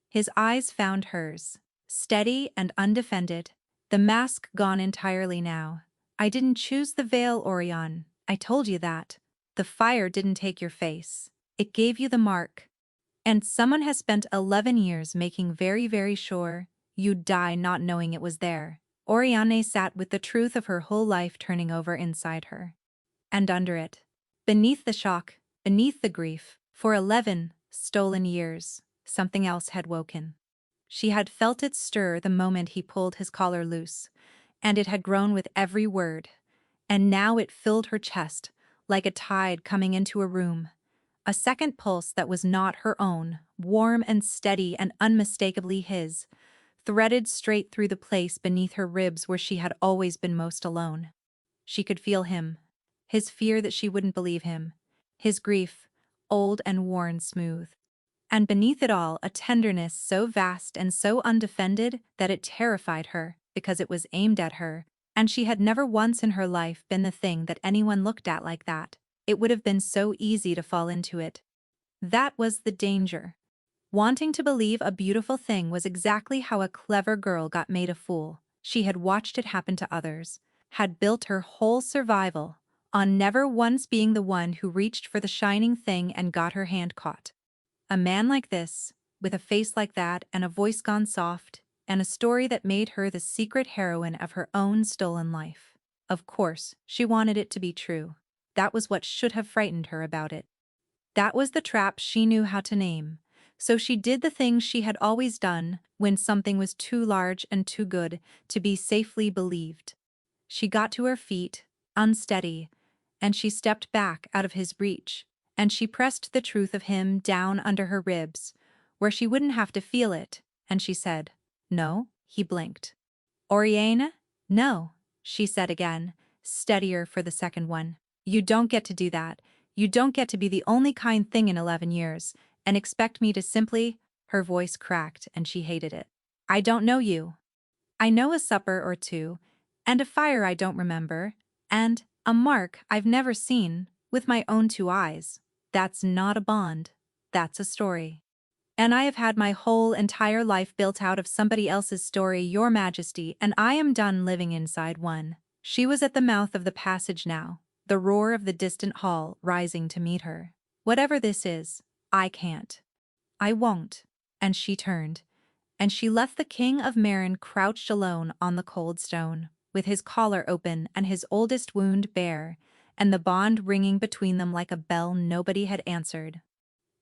His eyes found hers, steady and undefended, the mask gone entirely now. "I didn't choose the veil, Orion. I told you that. The fire didn't take your face. It gave you the mark. And someone has spent 11 years making very, very sure you'd die not knowing it was there." Oriane sat with the truth of her whole life turning over inside her. And under it, beneath the shock, beneath the grief, for 11 stolen years, something else had woken. She had felt it stir the moment he pulled his collar loose, and it had grown with every word. And now it filled her chest, like a tide coming into a room. A second pulse that was not her own, warm and steady and unmistakably his, threaded straight through the place beneath her ribs where she had always been most alone. She could feel him, his fear that she wouldn't believe him, his grief, old and worn smooth. And beneath it all, a tenderness so vast and so undefended that it terrified her because it was aimed at her, and she had never once in her life been the thing that anyone looked at like that. It would have been so easy to fall into it. That was the danger. Wanting to believe a beautiful thing was exactly how a clever girl got made a fool. She had watched it happen to others, had built her whole survival on never once being the one who reached for the shining thing and got her hand caught. A man like this, with a face like that and a voice gone soft, and a story that made her the secret heroine of her own stolen life. Of course, she wanted it to be true. That was what should have frightened her about it. That was the trap she knew how to name. So she did the things she had always done when something was too large and too good to be safely believed. She got to her feet, unsteady, and she stepped back out of his reach, and she pressed the truth of him down under her ribs, where she wouldn't have to feel it, and she said, "No." He blinked. "Oriane? No," she said again, steadier for the second one. "You don't get to do that. You don't get to be the only kind thing in 11 years and expect me to simply— Her voice cracked and she hated it. I don't know you. I know a supper or two, and a fire I don't remember, and a mark I've never seen with my own two eyes. That's not a bond. That's a story. And I have had my whole entire life built out of somebody else's story, Your Majesty, and I am done living inside one. She was at the mouth of the passage now, the roar of the distant hall rising to meet her. Whatever this is, I can't. I won't. And she turned. And she left the King of Marin crouched alone on the cold stone, with his collar open and his oldest wound bare, and the bond ringing between them like a bell nobody had answered.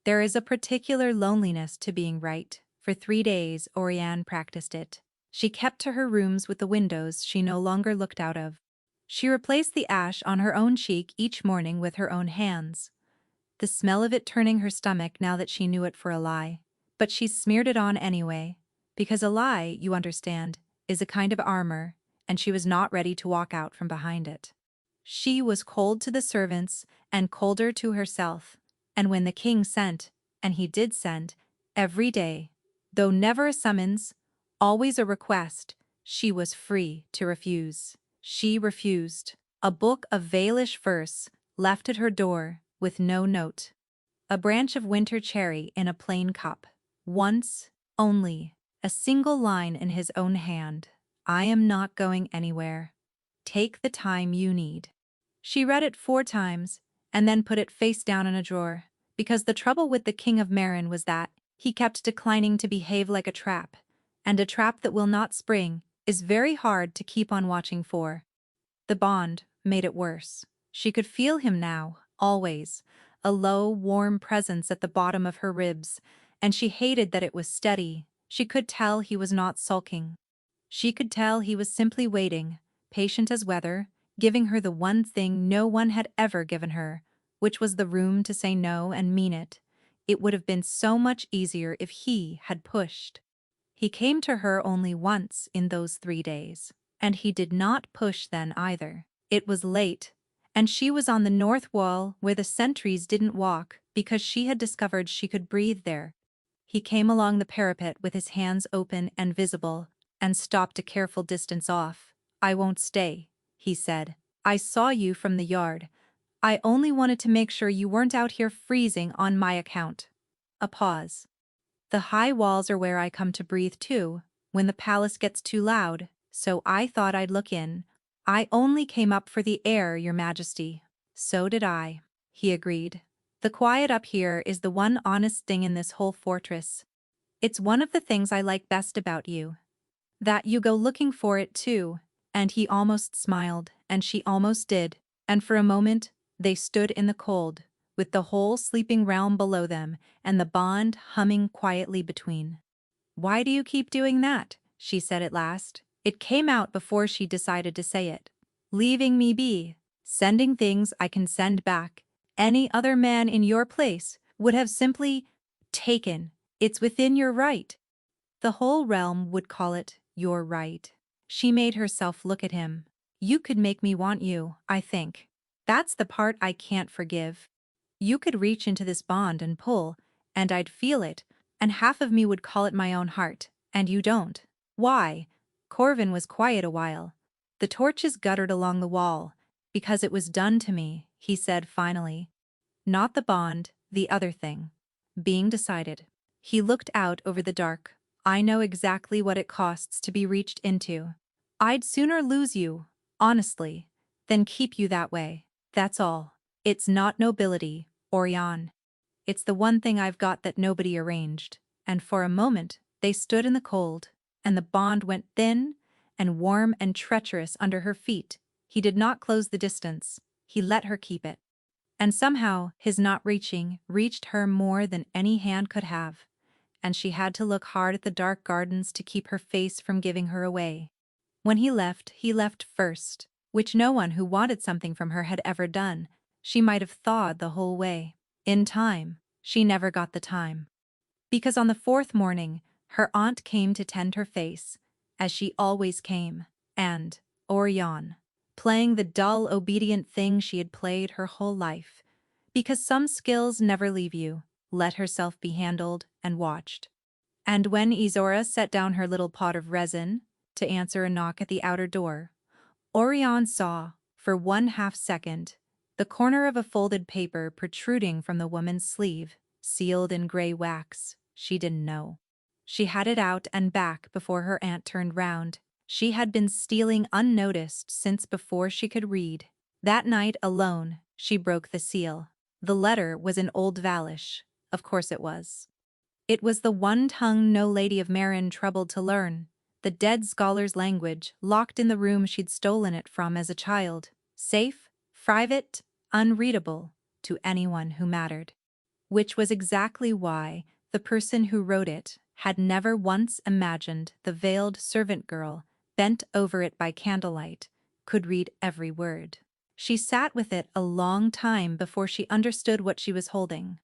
There is a particular loneliness to being right. For 3 days, Oriane practiced it. She kept to her rooms with the windows she no longer looked out of. She replaced the ash on her own cheek each morning with her own hands, the smell of it turning her stomach now that she knew it for a lie. But she smeared it on anyway, because a lie, you understand, is a kind of armor, and she was not ready to walk out from behind it. She was cold to the servants and colder to herself, and when the king sent, and he did send, every day, though never a summons, always a request, she was free to refuse. She refused. A book of Valish verse left at her door with no note. A branch of winter cherry in a plain cup. Once, only, a single line in his own hand. I am not going anywhere. Take the time you need. She read it 4 times, and then put it face down in a drawer, because the trouble with the King of Marin was that he kept declining to behave like a trap, and a trap that will not spring is very hard to keep on watching for. The bond made it worse. She could feel him now, always, a low, warm presence at the bottom of her ribs, and she hated that it was steady. She could tell he was not sulking. She could tell he was simply waiting, patient as weather, giving her the one thing no one had ever given her, which was the room to say no and mean it. It would have been so much easier if he had pushed. He came to her only once in those 3 days, and he did not push then either. It was late, and she was on the north wall where the sentries didn't walk because she had discovered she could breathe there. He came along the parapet with his hands open and visible, and stopped a careful distance off. I won't stay, he said. I saw you from the yard. I only wanted to make sure you weren't out here freezing on my account. A pause. The high walls are where I come to breathe too, when the palace gets too loud, so I thought I'd look in. I only came up for the air, Your Majesty. So did I, he agreed. The quiet up here is the one honest thing in this whole fortress. It's one of the things I like best about you. That you go looking for it too. And he almost smiled, and she almost did, and for a moment, they stood in the cold, with the whole sleeping realm below them, and the bond humming quietly between. Why do you keep doing that? She said at last. It came out before she decided to say it. Leaving me be, sending things I can send back. Any other man in your place would have simply taken. It's within your right. The whole realm would call it your right. She made herself look at him. You could make me want you, I think. That's the part I can't forgive. You could reach into this bond and pull, and I'd feel it, and half of me would call it my own heart, and you don't. Why? Corvin was quiet a while. The torches guttered along the wall. Because it was done to me, he said finally. Not the bond, the other thing. Being decided. He looked out over the dark. I know exactly what it costs to be reached into. I'd sooner lose you, honestly, than keep you that way. That's all. It's not nobility, Oriane. It's the one thing I've got that nobody arranged. And for a moment, they stood in the cold, and the bond went thin and warm and treacherous under her feet. He did not close the distance. He let her keep it. And somehow, his not reaching reached her more than any hand could have, and she had to look hard at the dark gardens to keep her face from giving her away. When he left first, which no one who wanted something from her had ever done. She might have thawed the whole way. In time, she never got the time. Because on the 4th morning, her aunt came to tend her face, as she always came, and, Oriane, playing the dull, obedient thing she had played her whole life, Because some skills never leave you, let herself be handled and watched. And when Izora set down her little pot of resin to answer a knock at the outer door, Orion saw, for 1/2 second, the corner of a folded paper protruding from the woman's sleeve, sealed in gray wax. She didn't know. She had it out and back before her aunt turned round. She had been stealing unnoticed since before she could read. That night alone, she broke the seal. The letter was in Old Valish. Of course it was. It was the one tongue no lady of Marin troubled to learn, the dead scholar's language, locked in the room she'd stolen it from as a child, safe, private, unreadable to anyone who mattered. Which was exactly why the person who wrote it had never once imagined the veiled servant girl, bent over it by candlelight, could read every word. She sat with it a long time before she understood what she was holding.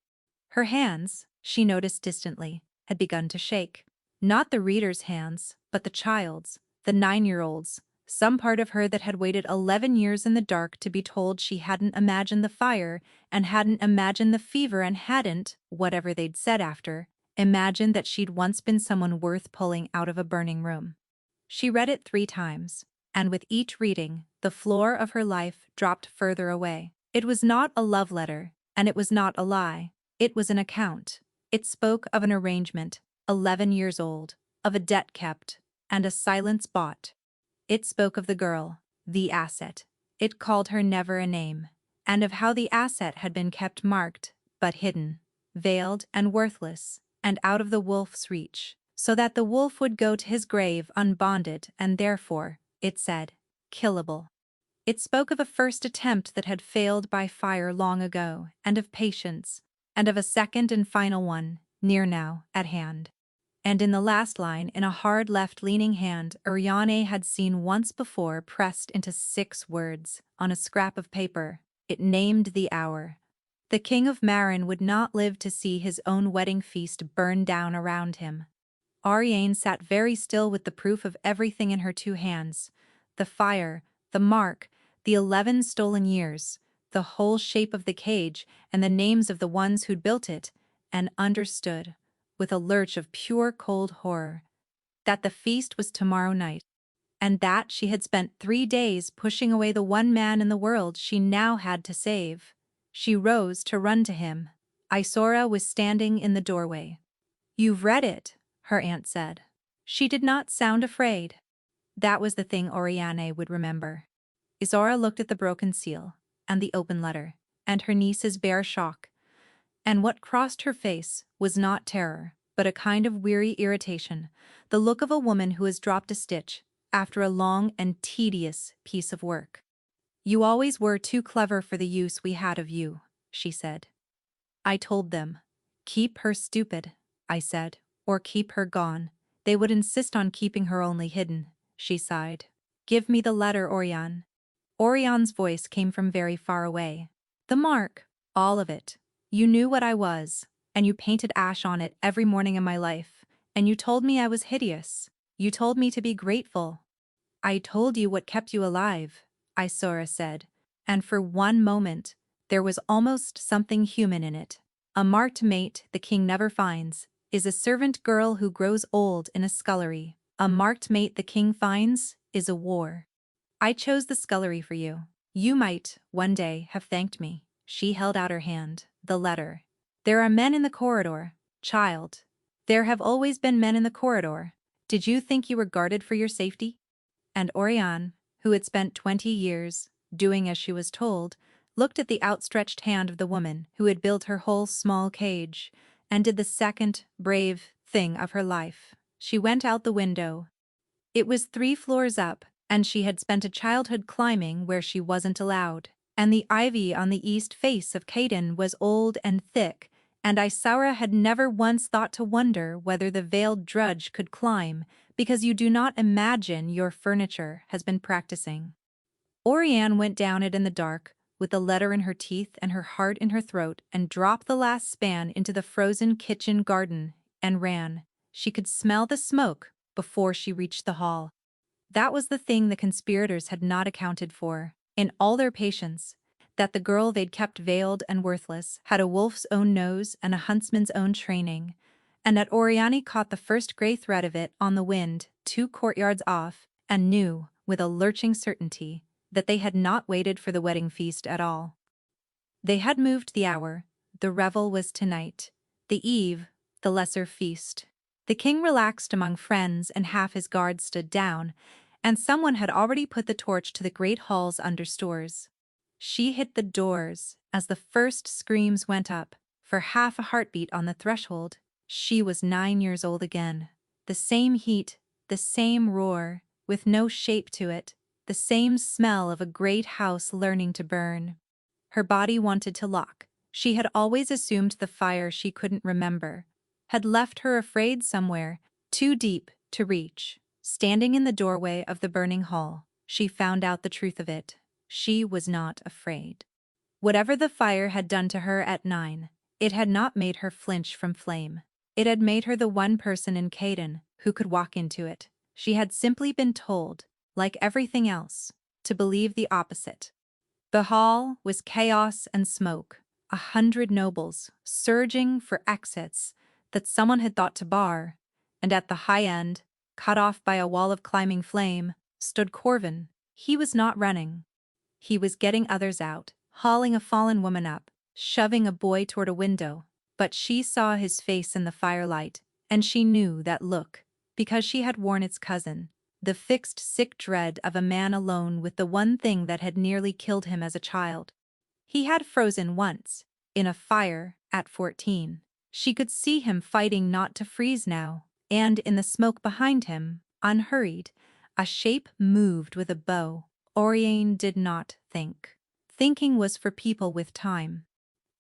Her hands, she noticed distantly, had begun to shake. Not the reader's hands, but the child's, the 9-year-old's, some part of her that had waited 11 years in the dark to be told she hadn't imagined the fire and hadn't imagined the fever and hadn't, whatever they'd said after, imagined that she'd once been someone worth pulling out of a burning room. She read it 3 times, and with each reading, the floor of her life dropped further away. It was not a love letter, and it was not a lie. It was an account. It spoke of an arrangement, 11 years old, of a debt kept, and a silence bought. It spoke of the girl, the asset. It called her never a name, and of how the asset had been kept marked, but hidden, veiled and worthless, and out of the wolf's reach, so that the wolf would go to his grave unbonded and therefore, it said, killable. It spoke of a first attempt that had failed by fire long ago, and of patience, and of a second and final one, near now, at hand. And in the last line, in a hard left-leaning hand, Ariane had seen once before pressed into 6 words, on a scrap of paper, it named the hour. The king of Marin would not live to see his own wedding feast burn down around him. Ariane sat very still with the proof of everything in her 2 hands, the fire, the mark, the 11 stolen years, the whole shape of the cage, and the names of the ones who'd built it, and understood, with a lurch of pure cold horror, that the feast was tomorrow night, and that she had spent 3 days pushing away the one man in the world she now had to save. She rose to run to him. Isora was standing in the doorway. "You've read it," her aunt said. She did not sound afraid. That was the thing Oriane would remember. Isora looked at the broken seal, and the open letter, and her niece's bare shock, and what crossed her face was not terror, but a kind of weary irritation, the look of a woman who has dropped a stitch after a long and tedious piece of work. "You always were too clever for the use we had of you," she said. "I told them, keep her stupid," I said, "or keep her gone. They would insist on keeping her only hidden," she sighed. "Give me the letter, Orion." Orion's voice came from very far away. "The mark, all of it. You knew what I was, and you painted ash on it every morning in my life, and you told me I was hideous. You told me to be grateful." "I told you what kept you alive," Isora said, and for one moment, there was almost something human in it. "A marked mate the king never finds is a servant girl who grows old in a scullery. A marked mate the king finds is a war. I chose the scullery for you. You might, one day, have thanked me." She held out her hand, the letter. "There are men in the corridor, child. There have always been men in the corridor. Did you think you were guarded for your safety?" And Oriane, who had spent 20 years doing as she was told, looked at the outstretched hand of the woman who had built her whole small cage, and did the second, brave thing of her life. She went out the window. It was 3 floors up, and she had spent a childhood climbing where she wasn't allowed, and the ivy on the east face of Caden was old and thick, and Isaura had never once thought to wonder whether the veiled drudge could climb, because you do not imagine your furniture has been practicing. Oriane went down it in the dark, with the letter in her teeth and her heart in her throat, and dropped the last span into the frozen kitchen garden, and ran. She could smell the smoke before she reached the hall. That was the thing the conspirators had not accounted for. In all their patience, that the girl they'd kept veiled and worthless had a wolf's own nose and a huntsman's own training, and that Oriani caught the first gray thread of it on the wind 2 courtyards off and knew, with a lurching certainty, that they had not waited for the wedding feast at all. They had moved the hour, the revel was tonight, the eve, the lesser feast. The king relaxed among friends and half his guard stood down, and someone had already put the torch to the great hall's understores. She hit the doors as the first screams went up, for half a heartbeat on the threshold. She was 9 years old again. The same heat, the same roar, with no shape to it, the same smell of a great house learning to burn. Her body wanted to lock. She had always assumed the fire she couldn't remember had left her afraid somewhere, too deep to reach. Standing in the doorway of the burning hall, she found out the truth of it. She was not afraid. Whatever the fire had done to her at 9, it had not made her flinch from flame. It had made her the one person in Caden who could walk into it. She had simply been told, like everything else, to believe the opposite. The hall was chaos and smoke, 100 nobles surging for exits that someone had thought to bar, and at the high end, cut off by a wall of climbing flame, stood Corvin. He was not running. He was getting others out, hauling a fallen woman up, shoving a boy toward a window. But she saw his face in the firelight, and she knew that look, because she had worn its cousin, the fixed sick dread of a man alone with the one thing that had nearly killed him as a child. He had frozen once, in a fire, at 14. She could see him fighting not to freeze now, and in the smoke behind him, unhurried, a shape moved with a bow. Oriane did not think. Thinking was for people with time.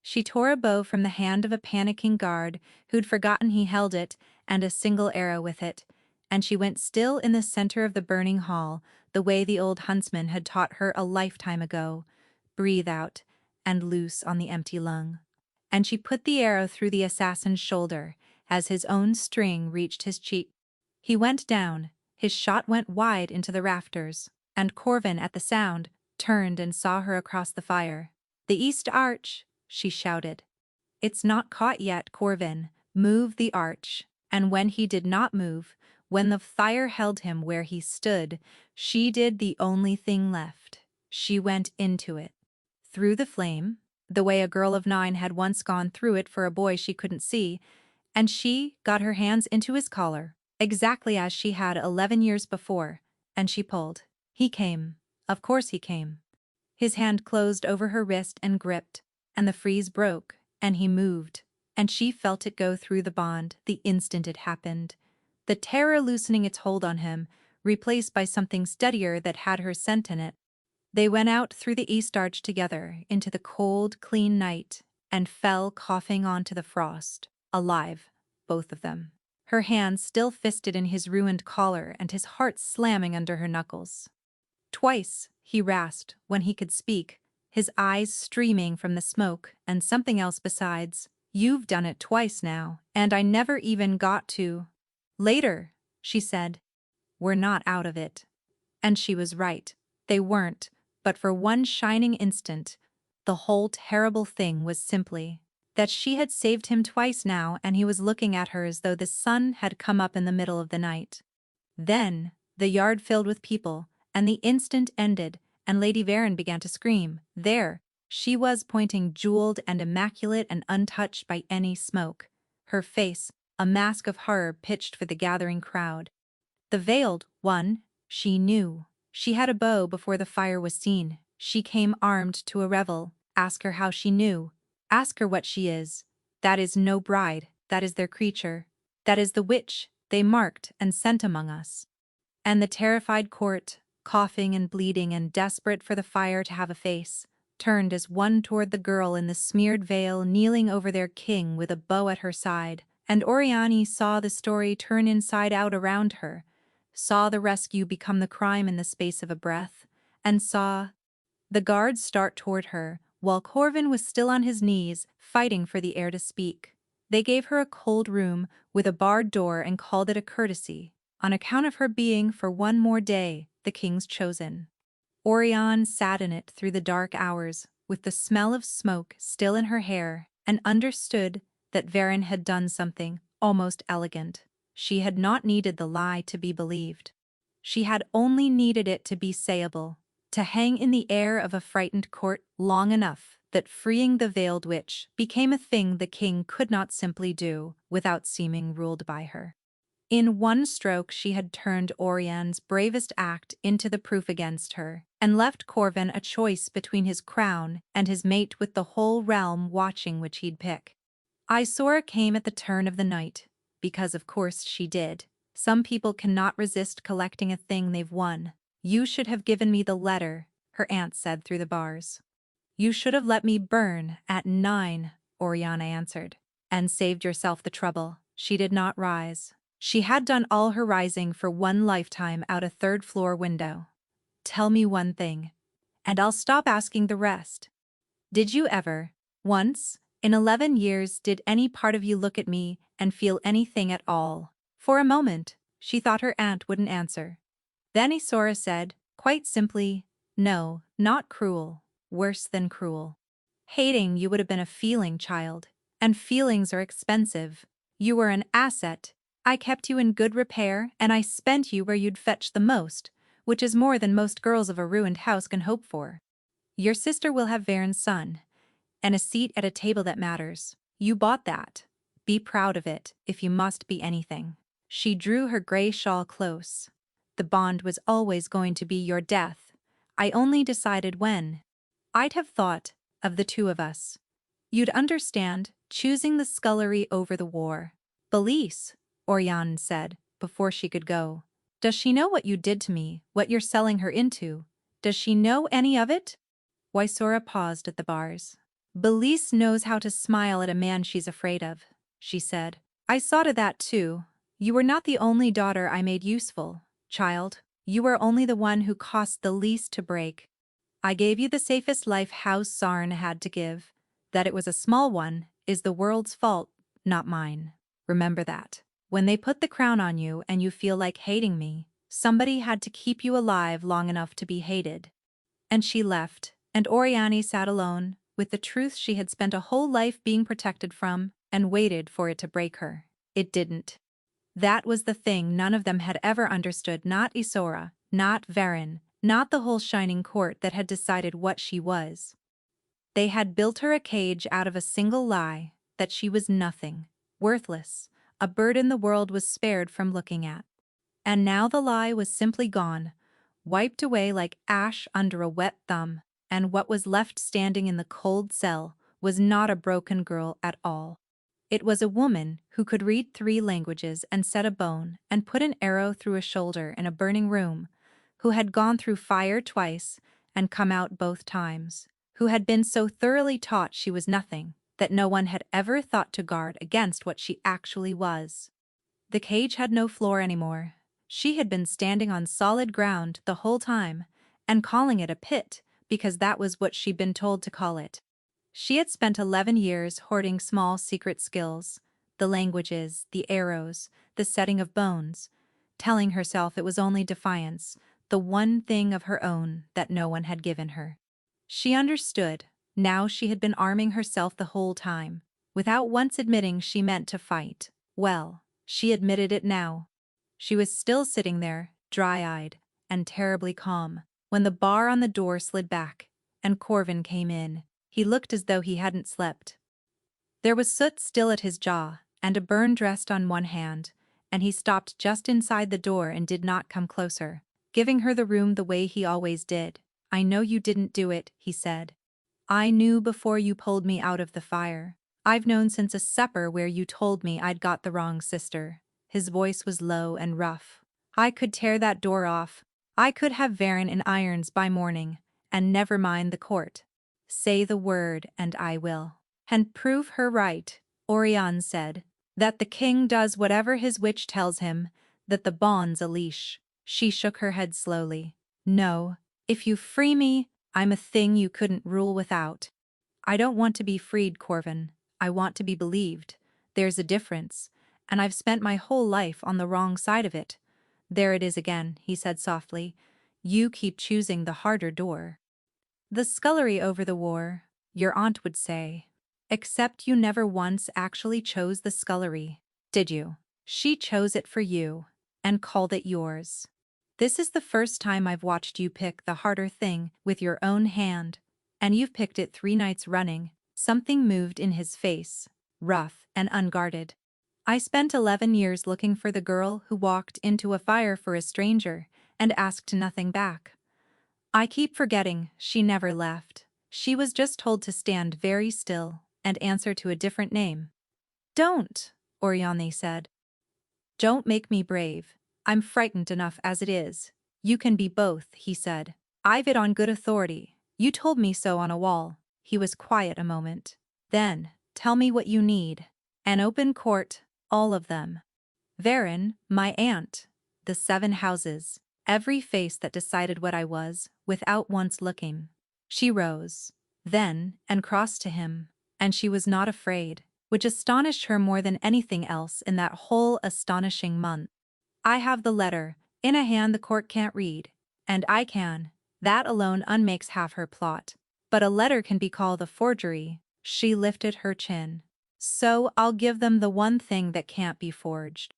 She tore a bow from the hand of a panicking guard who'd forgotten he held it and a single arrow with it, and she went still in the center of the burning hall, the way the old huntsman had taught her a lifetime ago. Breathe out and loose on the empty lung. And she put the arrow through the assassin's shoulder as his own string reached his cheek. He went down, his shot went wide into the rafters, and Corvin, at the sound, turned and saw her across the fire. "The East Arch!" she shouted. "It's not caught yet, Corvin. Move the arch." And when he did not move, when the fire held him where he stood, she did the only thing left. She went into it. Through the flame, the way a girl of 9 had once gone through it for a boy she couldn't see, and she got her hands into his collar, exactly as she had 11 years before, and she pulled. He came. Of course he came. His hand closed over her wrist and gripped, and the freeze broke, and he moved, and she felt it go through the bond the instant it happened. The terror loosening its hold on him, replaced by something steadier that had her scent in it. They went out through the East Arch together into the cold, clean night, and fell coughing onto the frost, alive, both of them. Her hands still fisted in his ruined collar and his heart slamming under her knuckles. Twice, he rasped when he could speak, his eyes streaming from the smoke and something else besides. "You've done it twice now, and I never even got to." "Later," she said. "We're not out of it." And she was right. They weren't, but for one shining instant, the whole terrible thing was simply that she had saved him twice now, and he was looking at her as though the sun had come up in the middle of the night. Then, the yard filled with people, and the instant ended, and Lady Varen began to scream. There, she was pointing jeweled and immaculate and untouched by any smoke. Her face, a mask of horror pitched for the gathering crowd. The veiled one, she knew. She had a bow before the fire was seen. She came armed to a revel. Ask her how she knew. Ask her what she is. That is no bride, that is their creature. That is the witch they marked and sent among us. And the terrified court, coughing and bleeding and desperate for the fire to have a face, turned as one toward the girl in the smeared veil kneeling over their king with a bow at her side, and Oriani saw the story turn inside out around her, saw the rescue become the crime in the space of a breath, and saw the guards start toward her, while Corvin was still on his knees, fighting for the air to speak. They gave her a cold room with a barred door and called it a courtesy, on account of her being, for one more day, the king's chosen. Oriane sat in it through the dark hours, with the smell of smoke still in her hair, and understood that Varen had done something almost elegant. She had not needed the lie to be believed. She had only needed it to be sayable, to hang in the air of a frightened court long enough that freeing the veiled witch became a thing the king could not simply do without seeming ruled by her. In one stroke she had turned Oriane's bravest act into the proof against her, and left Corvin a choice between his crown and his mate with the whole realm watching which he'd pick. Isora came at the turn of the night, because of course she did. Some people cannot resist collecting a thing they've won. You should have given me the letter, her aunt said through the bars. You should have let me burn at 9, Oriana answered, and saved yourself the trouble. She did not rise. She had done all her rising for one lifetime out a third-floor window. Tell me one thing, and I'll stop asking the rest. Did you ever, once, in 11 years, did any part of you look at me and feel anything at all? For a moment, she thought her aunt wouldn't answer. Then Isora said, quite simply, no, not cruel, worse than cruel. Hating you would have been a feeling, child, and feelings are expensive. You were an asset. I kept you in good repair, and I spent you where you'd fetch the most, which is more than most girls of a ruined house can hope for. Your sister will have Varen's son, and a seat at a table that matters. You bought that. Be proud of it, if you must be anything. She drew her gray shawl close. The bond was always going to be your death. I only decided when. I'd have thought of the two of us. You'd understand, choosing the scullery over the war. Belize, Oriane said, before she could go. Does she know what you did to me, what you're selling her into? Does she know any of it? Isora paused at the bars. Belize knows how to smile at a man she's afraid of, she said. I saw to that too. You were not the only daughter I made useful, child. You were only the one who cost the least to break. I gave you the safest life House Sarn had to give. That it was a small one is the world's fault, not mine. Remember that. When they put the crown on you and you feel like hating me, somebody had to keep you alive long enough to be hated. And she left, and Oriane sat alone, with the truth she had spent a whole life being protected from, and waited for it to break her. It didn't. That was the thing none of them had ever understood, not Isora, not Varen, not the whole shining court that had decided what she was. They had built her a cage out of a single lie, that she was nothing, worthless, a burden the world was spared from looking at. And now the lie was simply gone, wiped away like ash under a wet thumb, and what was left standing in the cold cell was not a broken girl at all. It was a woman who could read 3 languages and set a bone and put an arrow through a shoulder in a burning room, who had gone through fire twice and come out both times, who had been so thoroughly taught she was nothing that no one had ever thought to guard against what she actually was. The cage had no floor anymore. She had been standing on solid ground the whole time, and calling it a pit because that was what she'd been told to call it. She had spent 11 years hoarding small secret skills, the languages, the arrows, the setting of bones, telling herself it was only defiance, the one thing of her own that no one had given her. She understood. Now she had been arming herself the whole time, without once admitting she meant to fight. Well, she admitted it now. She was still sitting there, dry-eyed and terribly calm, when the bar on the door slid back, and Corvin came in. He looked as though he hadn't slept. There was soot still at his jaw, and a burned rest on one hand, and he stopped just inside the door and did not come closer, giving her the room the way he always did. I know you didn't do it, he said. I knew before you pulled me out of the fire. I've known since a supper where you told me I'd got the wrong sister. His voice was low and rough. I could tear that door off. I could have Varen in irons by morning, and never mind the court. Say the word and I will. And prove her right, Oriane said. That the king does whatever his witch tells him, that the bond's a leash. She shook her head slowly. No, if you free me, I'm a thing you couldn't rule without. I don't want to be freed, Corvin. I want to be believed. There's a difference, and I've spent my whole life on the wrong side of it. There it is again, he said softly. You keep choosing the harder door. The scullery over the war, your aunt would say. Except you never once actually chose the scullery, did you? She chose it for you, and called it yours. This is the first time I've watched you pick the harder thing with your own hand, and you've picked it 3 nights running. Something moved in his face, rough and unguarded. I spent 11 years looking for the girl who walked into a fire for a stranger and asked nothing back. I keep forgetting she never left. She was just told to stand very still and answer to a different name. Don't, Oriane said. Don't make me brave. I'm frightened enough as it is. You can be both, he said. I've it on good authority. You told me so on a wall. He was quiet a moment. Then, tell me what you need. An open court, all of them. Varen, my aunt. The 7 houses. Every face that decided what I was, without once looking. She rose. Then, and crossed to him. And she was not afraid, which astonished her more than anything else in that whole astonishing month. I have the letter, in a hand the court can't read. And I can. That alone unmakes half her plot. But a letter can be called a forgery. She lifted her chin. So I'll give them the one thing that can't be forged.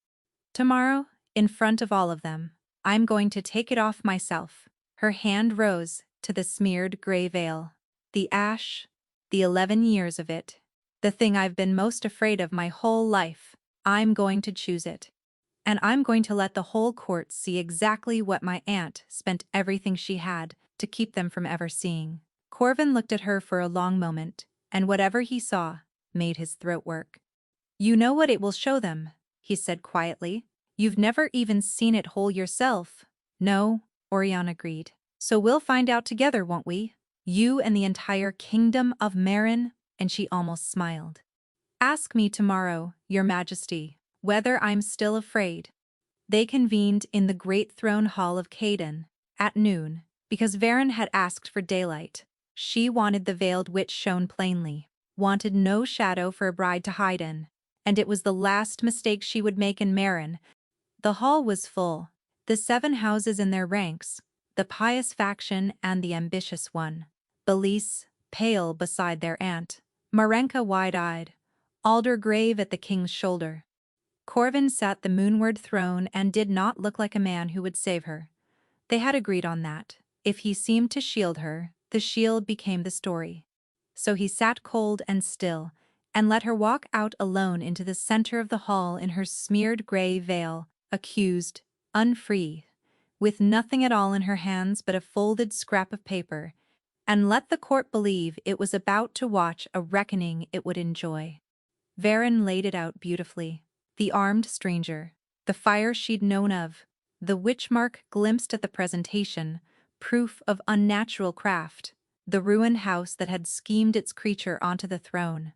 Tomorrow, in front of all of them, I'm going to take it off myself. Her hand rose to the smeared gray veil. The ash, the 11 years of it. The thing I've been most afraid of my whole life. I'm going to choose it. And I'm going to let the whole court see exactly what my aunt spent everything she had to keep them from ever seeing. Corvin looked at her for a long moment, and whatever he saw made his throat work. You know what it will show them, he said quietly. You've never even seen it whole yourself. No, Oriane agreed. So we'll find out together, won't we? You and the entire kingdom of Marin, and she almost smiled. Ask me tomorrow, your majesty, whether I'm still afraid. They convened in the great throne hall of Caden, at noon, because Varen had asked for daylight. She wanted the veiled witch shown plainly, wanted no shadow for a bride to hide in, and it was the last mistake she would make in Marin. The hall was full, the 7 houses in their ranks, the pious faction and the ambitious one. Belize, pale beside their aunt, Marenka wide-eyed, Alder grave at the king's shoulder. Corvin sat the moonward throne and did not look like a man who would save her. They had agreed on that. If he seemed to shield her, the shield became the story. So he sat cold and still, and let her walk out alone into the center of the hall in her smeared gray veil, accused, unfree, with nothing at all in her hands but a folded scrap of paper, and let the court believe it was about to watch a reckoning it would enjoy. Varen laid it out beautifully. The armed stranger, the fire she'd known of, the witch mark glimpsed at the presentation, proof of unnatural craft, the ruined house that had schemed its creature onto the throne.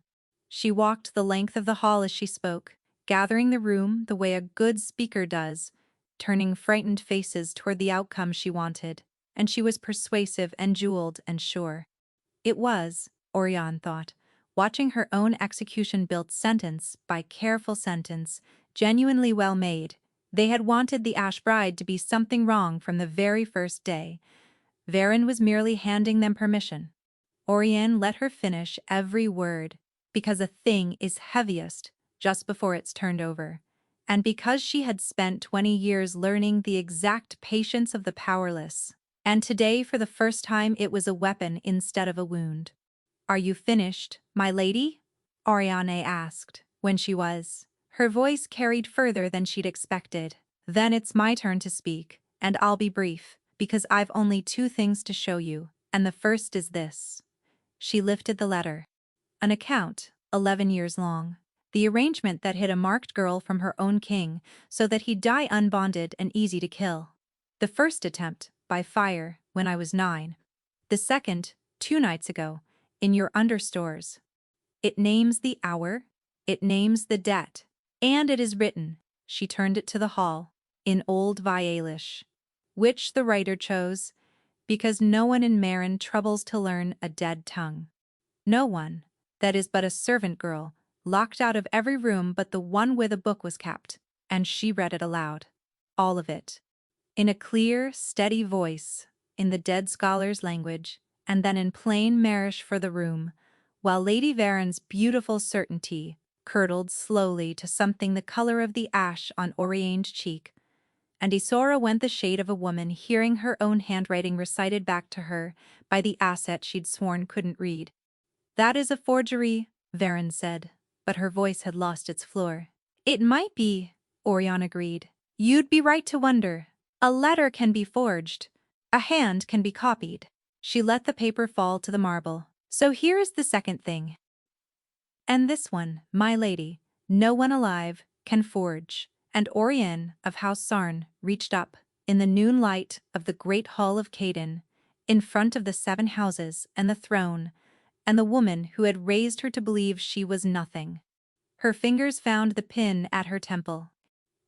She walked the length of the hall as she spoke, gathering the room the way a good speaker does, turning frightened faces toward the outcome she wanted, and she was persuasive and jeweled and sure. It was, Oriane thought, watching her own execution built sentence by careful sentence, genuinely well made. They had wanted the Ash Bride to be something wrong from the very first day. Varen was merely handing them permission. Oriane let her finish every word, because a thing is heaviest just before it's turned over, and because she had spent 20 years learning the exact patience of the powerless, and today for the first time it was a weapon instead of a wound. Are you finished, my lady? Oriane asked, when she was. Her voice carried further than she'd expected. Then it's my turn to speak, and I'll be brief, because I've only 2 things to show you, and the first is this. She lifted the letter. An account, 11 years long. The arrangement that hid a marked girl from her own king, so that he'd die unbonded and easy to kill. The first attempt, by fire, when I was 9. The second, 2 nights ago, in your understores. It names the hour, it names the debt, and it is written, she turned it to the hall, in Old Vialish, which the writer chose, because no one in Marin troubles to learn a dead tongue. No one, that is but a servant girl, locked out of every room but the one where the book was kept, and she read it aloud. All of it. In a clear, steady voice, in the dead scholar's language, and then in plain marish for the room, while Lady Varen's beautiful certainty curdled slowly to something the color of the ash on Oriane's cheek, and Isora went the shade of a woman hearing her own handwriting recited back to her by the asset she'd sworn couldn't read. "That is a forgery," Varen said, but her voice had lost its floor. "It might be," Oriane agreed. "You'd be right to wonder. A letter can be forged. A hand can be copied." She let the paper fall to the marble. "So here is the second thing. And this one, my lady, no one alive can forge." And Oriane of House Sarn reached up, in the noon light of the great hall of Caden, in front of the 7 houses and the throne, and the woman who had raised her to believe she was nothing. Her fingers found the pin at her temple.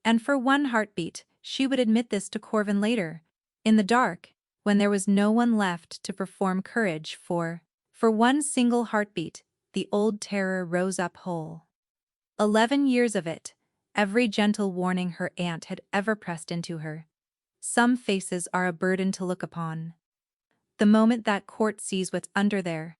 And for one heartbeat, she would admit this to Corvin later, in the dark, when there was no one left to perform courage for one single heartbeat, the old terror rose up whole. 11 years of it, every gentle warning her aunt had ever pressed into her. Some faces are a burden to look upon. The moment that court sees what's under there,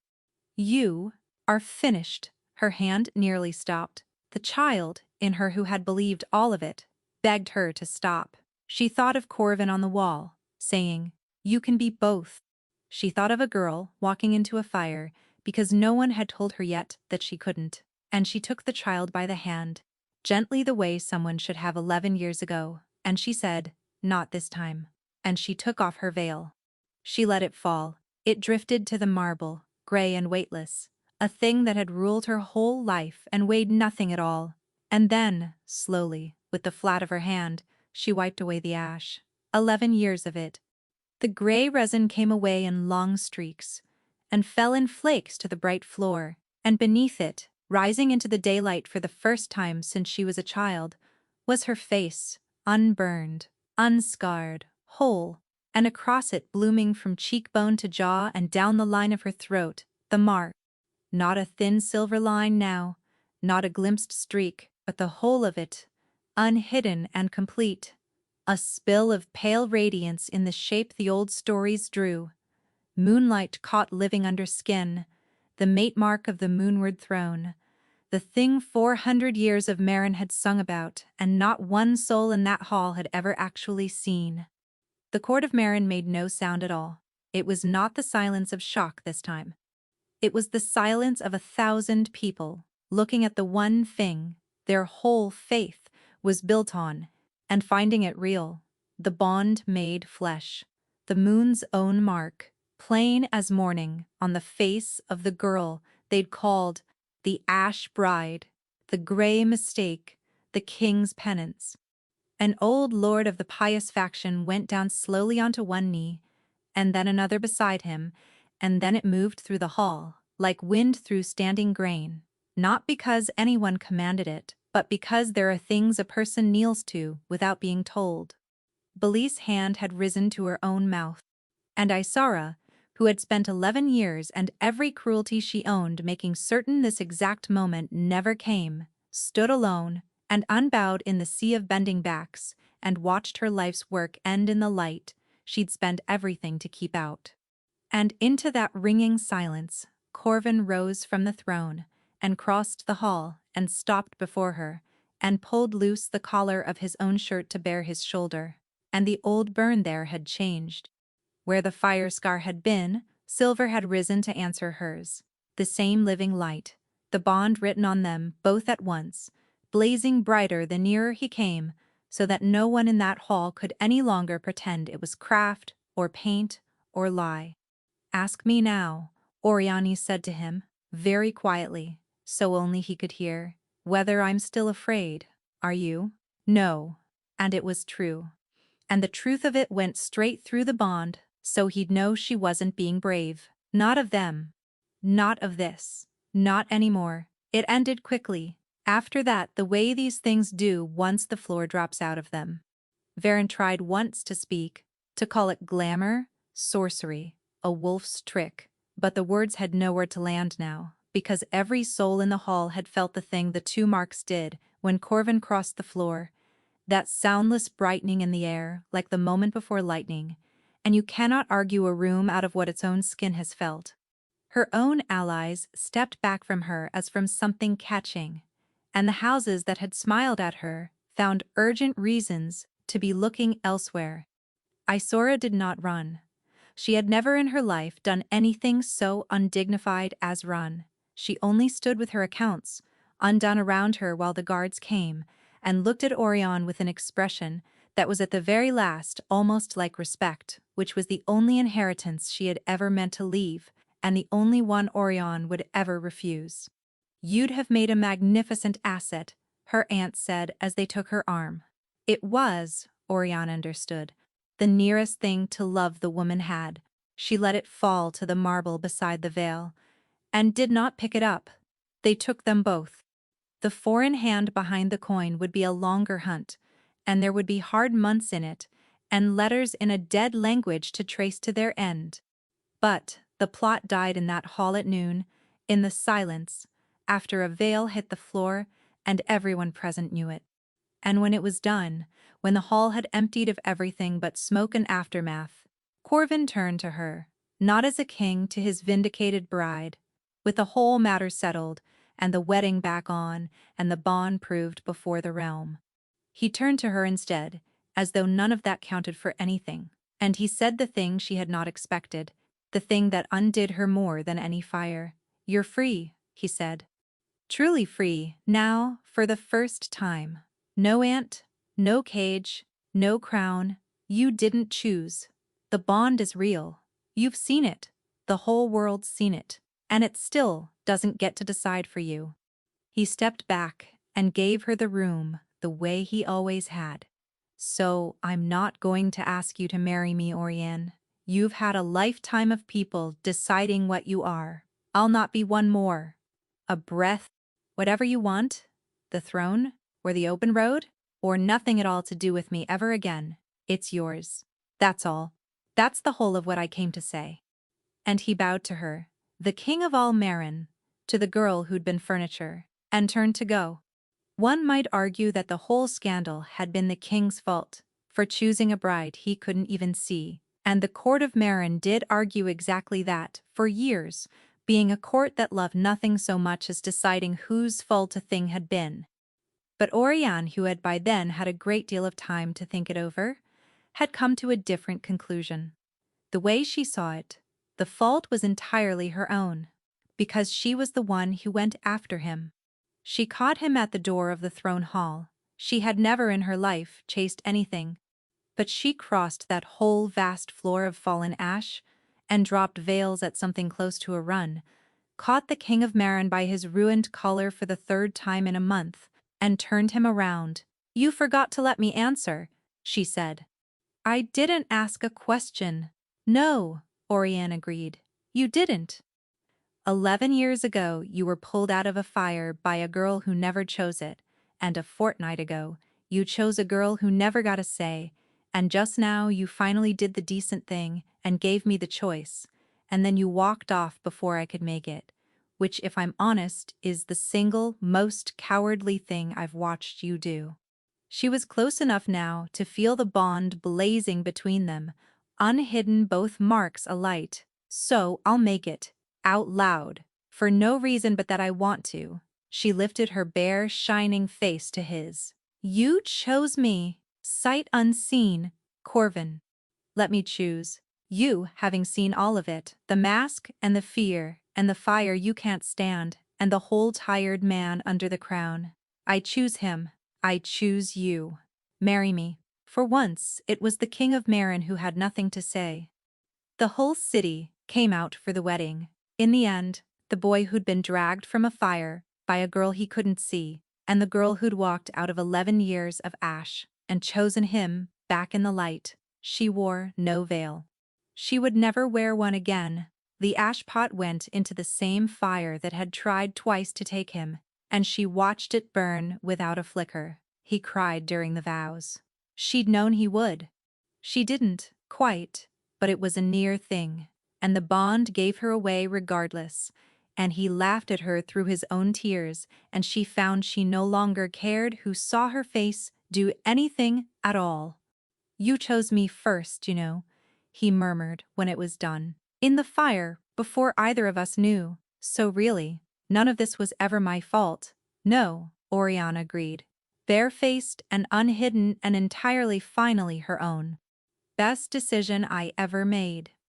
you are finished. Her hand nearly stopped. The child in her who had believed all of it begged her to stop. She thought of Corvin on the wall, saying, "You can be both." She thought of a girl walking into a fire because no one had told her yet that she couldn't, and she took the child by the hand, gently the way someone should have 11 years ago, and she said, "Not this time." And she took off her veil. She let it fall. It drifted to the marble, gray and weightless, a thing that had ruled her whole life and weighed nothing at all. And then, slowly, with the flat of her hand, she wiped away the ash. 11 years of it. The gray resin came away in long streaks, and fell in flakes to the bright floor, and beneath it, rising into the daylight for the first time since she was a child, was her face, unburned, unscarred, whole, and across it blooming from cheekbone to jaw and down the line of her throat, the mark. Not a thin silver line now, not a glimpsed streak, but the whole of it, unhidden and complete. A spill of pale radiance in the shape the old stories drew. Moonlight caught living under skin, the mate mark of the moonward throne. The thing 400 years of Maren had sung about, and not one soul in that hall had ever actually seen. The court of Maren made no sound at all. It was not the silence of shock this time. It was the silence of 1,000 people, looking at the one thing their whole faith was built on, and finding it real, the bond made flesh, the moon's own mark, plain as morning on the face of the girl they'd called the Ash Bride, the gray mistake, the king's penance. An old lord of the pious faction went down slowly onto one knee, and then another beside him, and then it moved through the hall, like wind through standing grain, not because anyone commanded it, but because there are things a person kneels to without being told. Belise's hand had risen to her own mouth, and Isara, who had spent 11 years and every cruelty she owned making certain this exact moment never came, stood alone and unbowed in the sea of bending backs, and watched her life's work end in the light she'd spent everything to keep out. And into that ringing silence, Corvin rose from the throne, and crossed the hall, and stopped before her, and pulled loose the collar of his own shirt to bare his shoulder, and the old burn there had changed. Where the fire scar had been, silver had risen to answer hers, the same living light, the bond written on them both at once, blazing brighter the nearer he came, so that no one in that hall could any longer pretend it was craft, or paint, or lie. "Ask me now," Oriane said to him, very quietly, so only he could hear, "whether I'm still afraid. Are you?" "No." And it was true. And the truth of it went straight through the bond, so he'd know she wasn't being brave. Not of them. Not of this. Not anymore. It ended quickly. After that, the way these things do once the floor drops out of them. Varen tried once to speak, to call it glamour, sorcery, a wolf's trick, but the words had nowhere to land now, because every soul in the hall had felt the thing the 2 marks did when Corvin crossed the floor, that soundless brightening in the air like the moment before lightning, and you cannot argue a room out of what its own skin has felt. Her own allies stepped back from her as from something catching, and the houses that had smiled at her found urgent reasons to be looking elsewhere. Isora did not run. She had never in her life done anything so undignified as run. She only stood with her accounts undone around her while the guards came, and looked at Orion with an expression that was at the very last almost like respect, which was the only inheritance she had ever meant to leave, and the only one Orion would ever refuse. "You'd have made a magnificent asset," her aunt said as they took her arm. It was, Orion understood, the nearest thing to love the woman had. She let it fall to the marble beside the veil, and did not pick it up. They took them both. The foreign hand behind the coin would be a longer hunt, and there would be hard months in it, and letters in a dead language to trace to their end. But the plot died in that hall at noon, in the silence, after a veil hit the floor, and everyone present knew it. And when it was done, when the hall had emptied of everything but smoke and aftermath, Corvin turned to her, not as a king to his vindicated bride. With the whole matter settled, and the wedding back on, and the bond proved before the realm, he turned to her instead, as though none of that counted for anything, and he said the thing she had not expected, the thing that undid her more than any fire. "You're free," he said. "Truly free, now, for the first time. No aunt, no cage, no crown. You didn't choose. The bond is real. You've seen it. The whole world's seen it. And it still doesn't get to decide for you." He stepped back and gave her the room the way he always had. "So I'm not going to ask you to marry me, Oriane. You've had a lifetime of people deciding what you are. I'll not be one more. A breath, whatever you want, the throne, or the open road, or nothing at all to do with me ever again. It's yours. That's all. That's the whole of what I came to say." And he bowed to her, the king of all Marin, to the girl who'd been furniture, and turned to go. One might argue that the whole scandal had been the king's fault, for choosing a bride he couldn't even see, and the court of Marin did argue exactly that, for years, being a court that loved nothing so much as deciding whose fault a thing had been. But Oriane, who had by then had a great deal of time to think it over, had come to a different conclusion. The way she saw it, the fault was entirely her own, because she was the one who went after him. She caught him at the door of the throne hall. She had never in her life chased anything, but she crossed that whole vast floor of fallen ash and dropped veils at something close to a run, caught the king of Marin by his ruined collar for the third time in a month, and turned him around. "You forgot to let me answer," she said. "I didn't ask a question." "No," Oriane agreed. "You didn't. 11 years ago you were pulled out of a fire by a girl who never chose it, and a fortnight ago you chose a girl who never got a say, and just now you finally did the decent thing and gave me the choice, and then you walked off before I could make it, which, if I'm honest, is the single most cowardly thing I've watched you do." She was close enough now to feel the bond blazing between them, unhidden, both marks alight. "So I'll make it. Out loud. For no reason but that I want to." She lifted her bare, shining face to his. "You chose me, sight unseen, Corvin. Let me choose. You, having seen all of it, the mask and the fear and the fire you can't stand, and the whole tired man under the crown. I choose him. I choose you. Marry me." For once, it was the king of Marin who had nothing to say. The whole city came out for the wedding. In the end, the boy who'd been dragged from a fire by a girl he couldn't see, and the girl who'd walked out of 11 years of ash and chosen him back in the light, she wore no veil. She would never wear one again. The ash pot went into the same fire that had tried twice to take him, and she watched it burn without a flicker. He cried during the vows. She'd known he would. She didn't, quite, but it was a near thing, and the bond gave her away regardless, and he laughed at her through his own tears, and she found she no longer cared who saw her face do anything at all. "You chose me first, you know," he murmured when it was done. In the fire, before either of us knew. So really, none of this was ever my fault. No, Oriana agreed. Barefaced and unhidden and entirely finally her own. Best decision I ever made.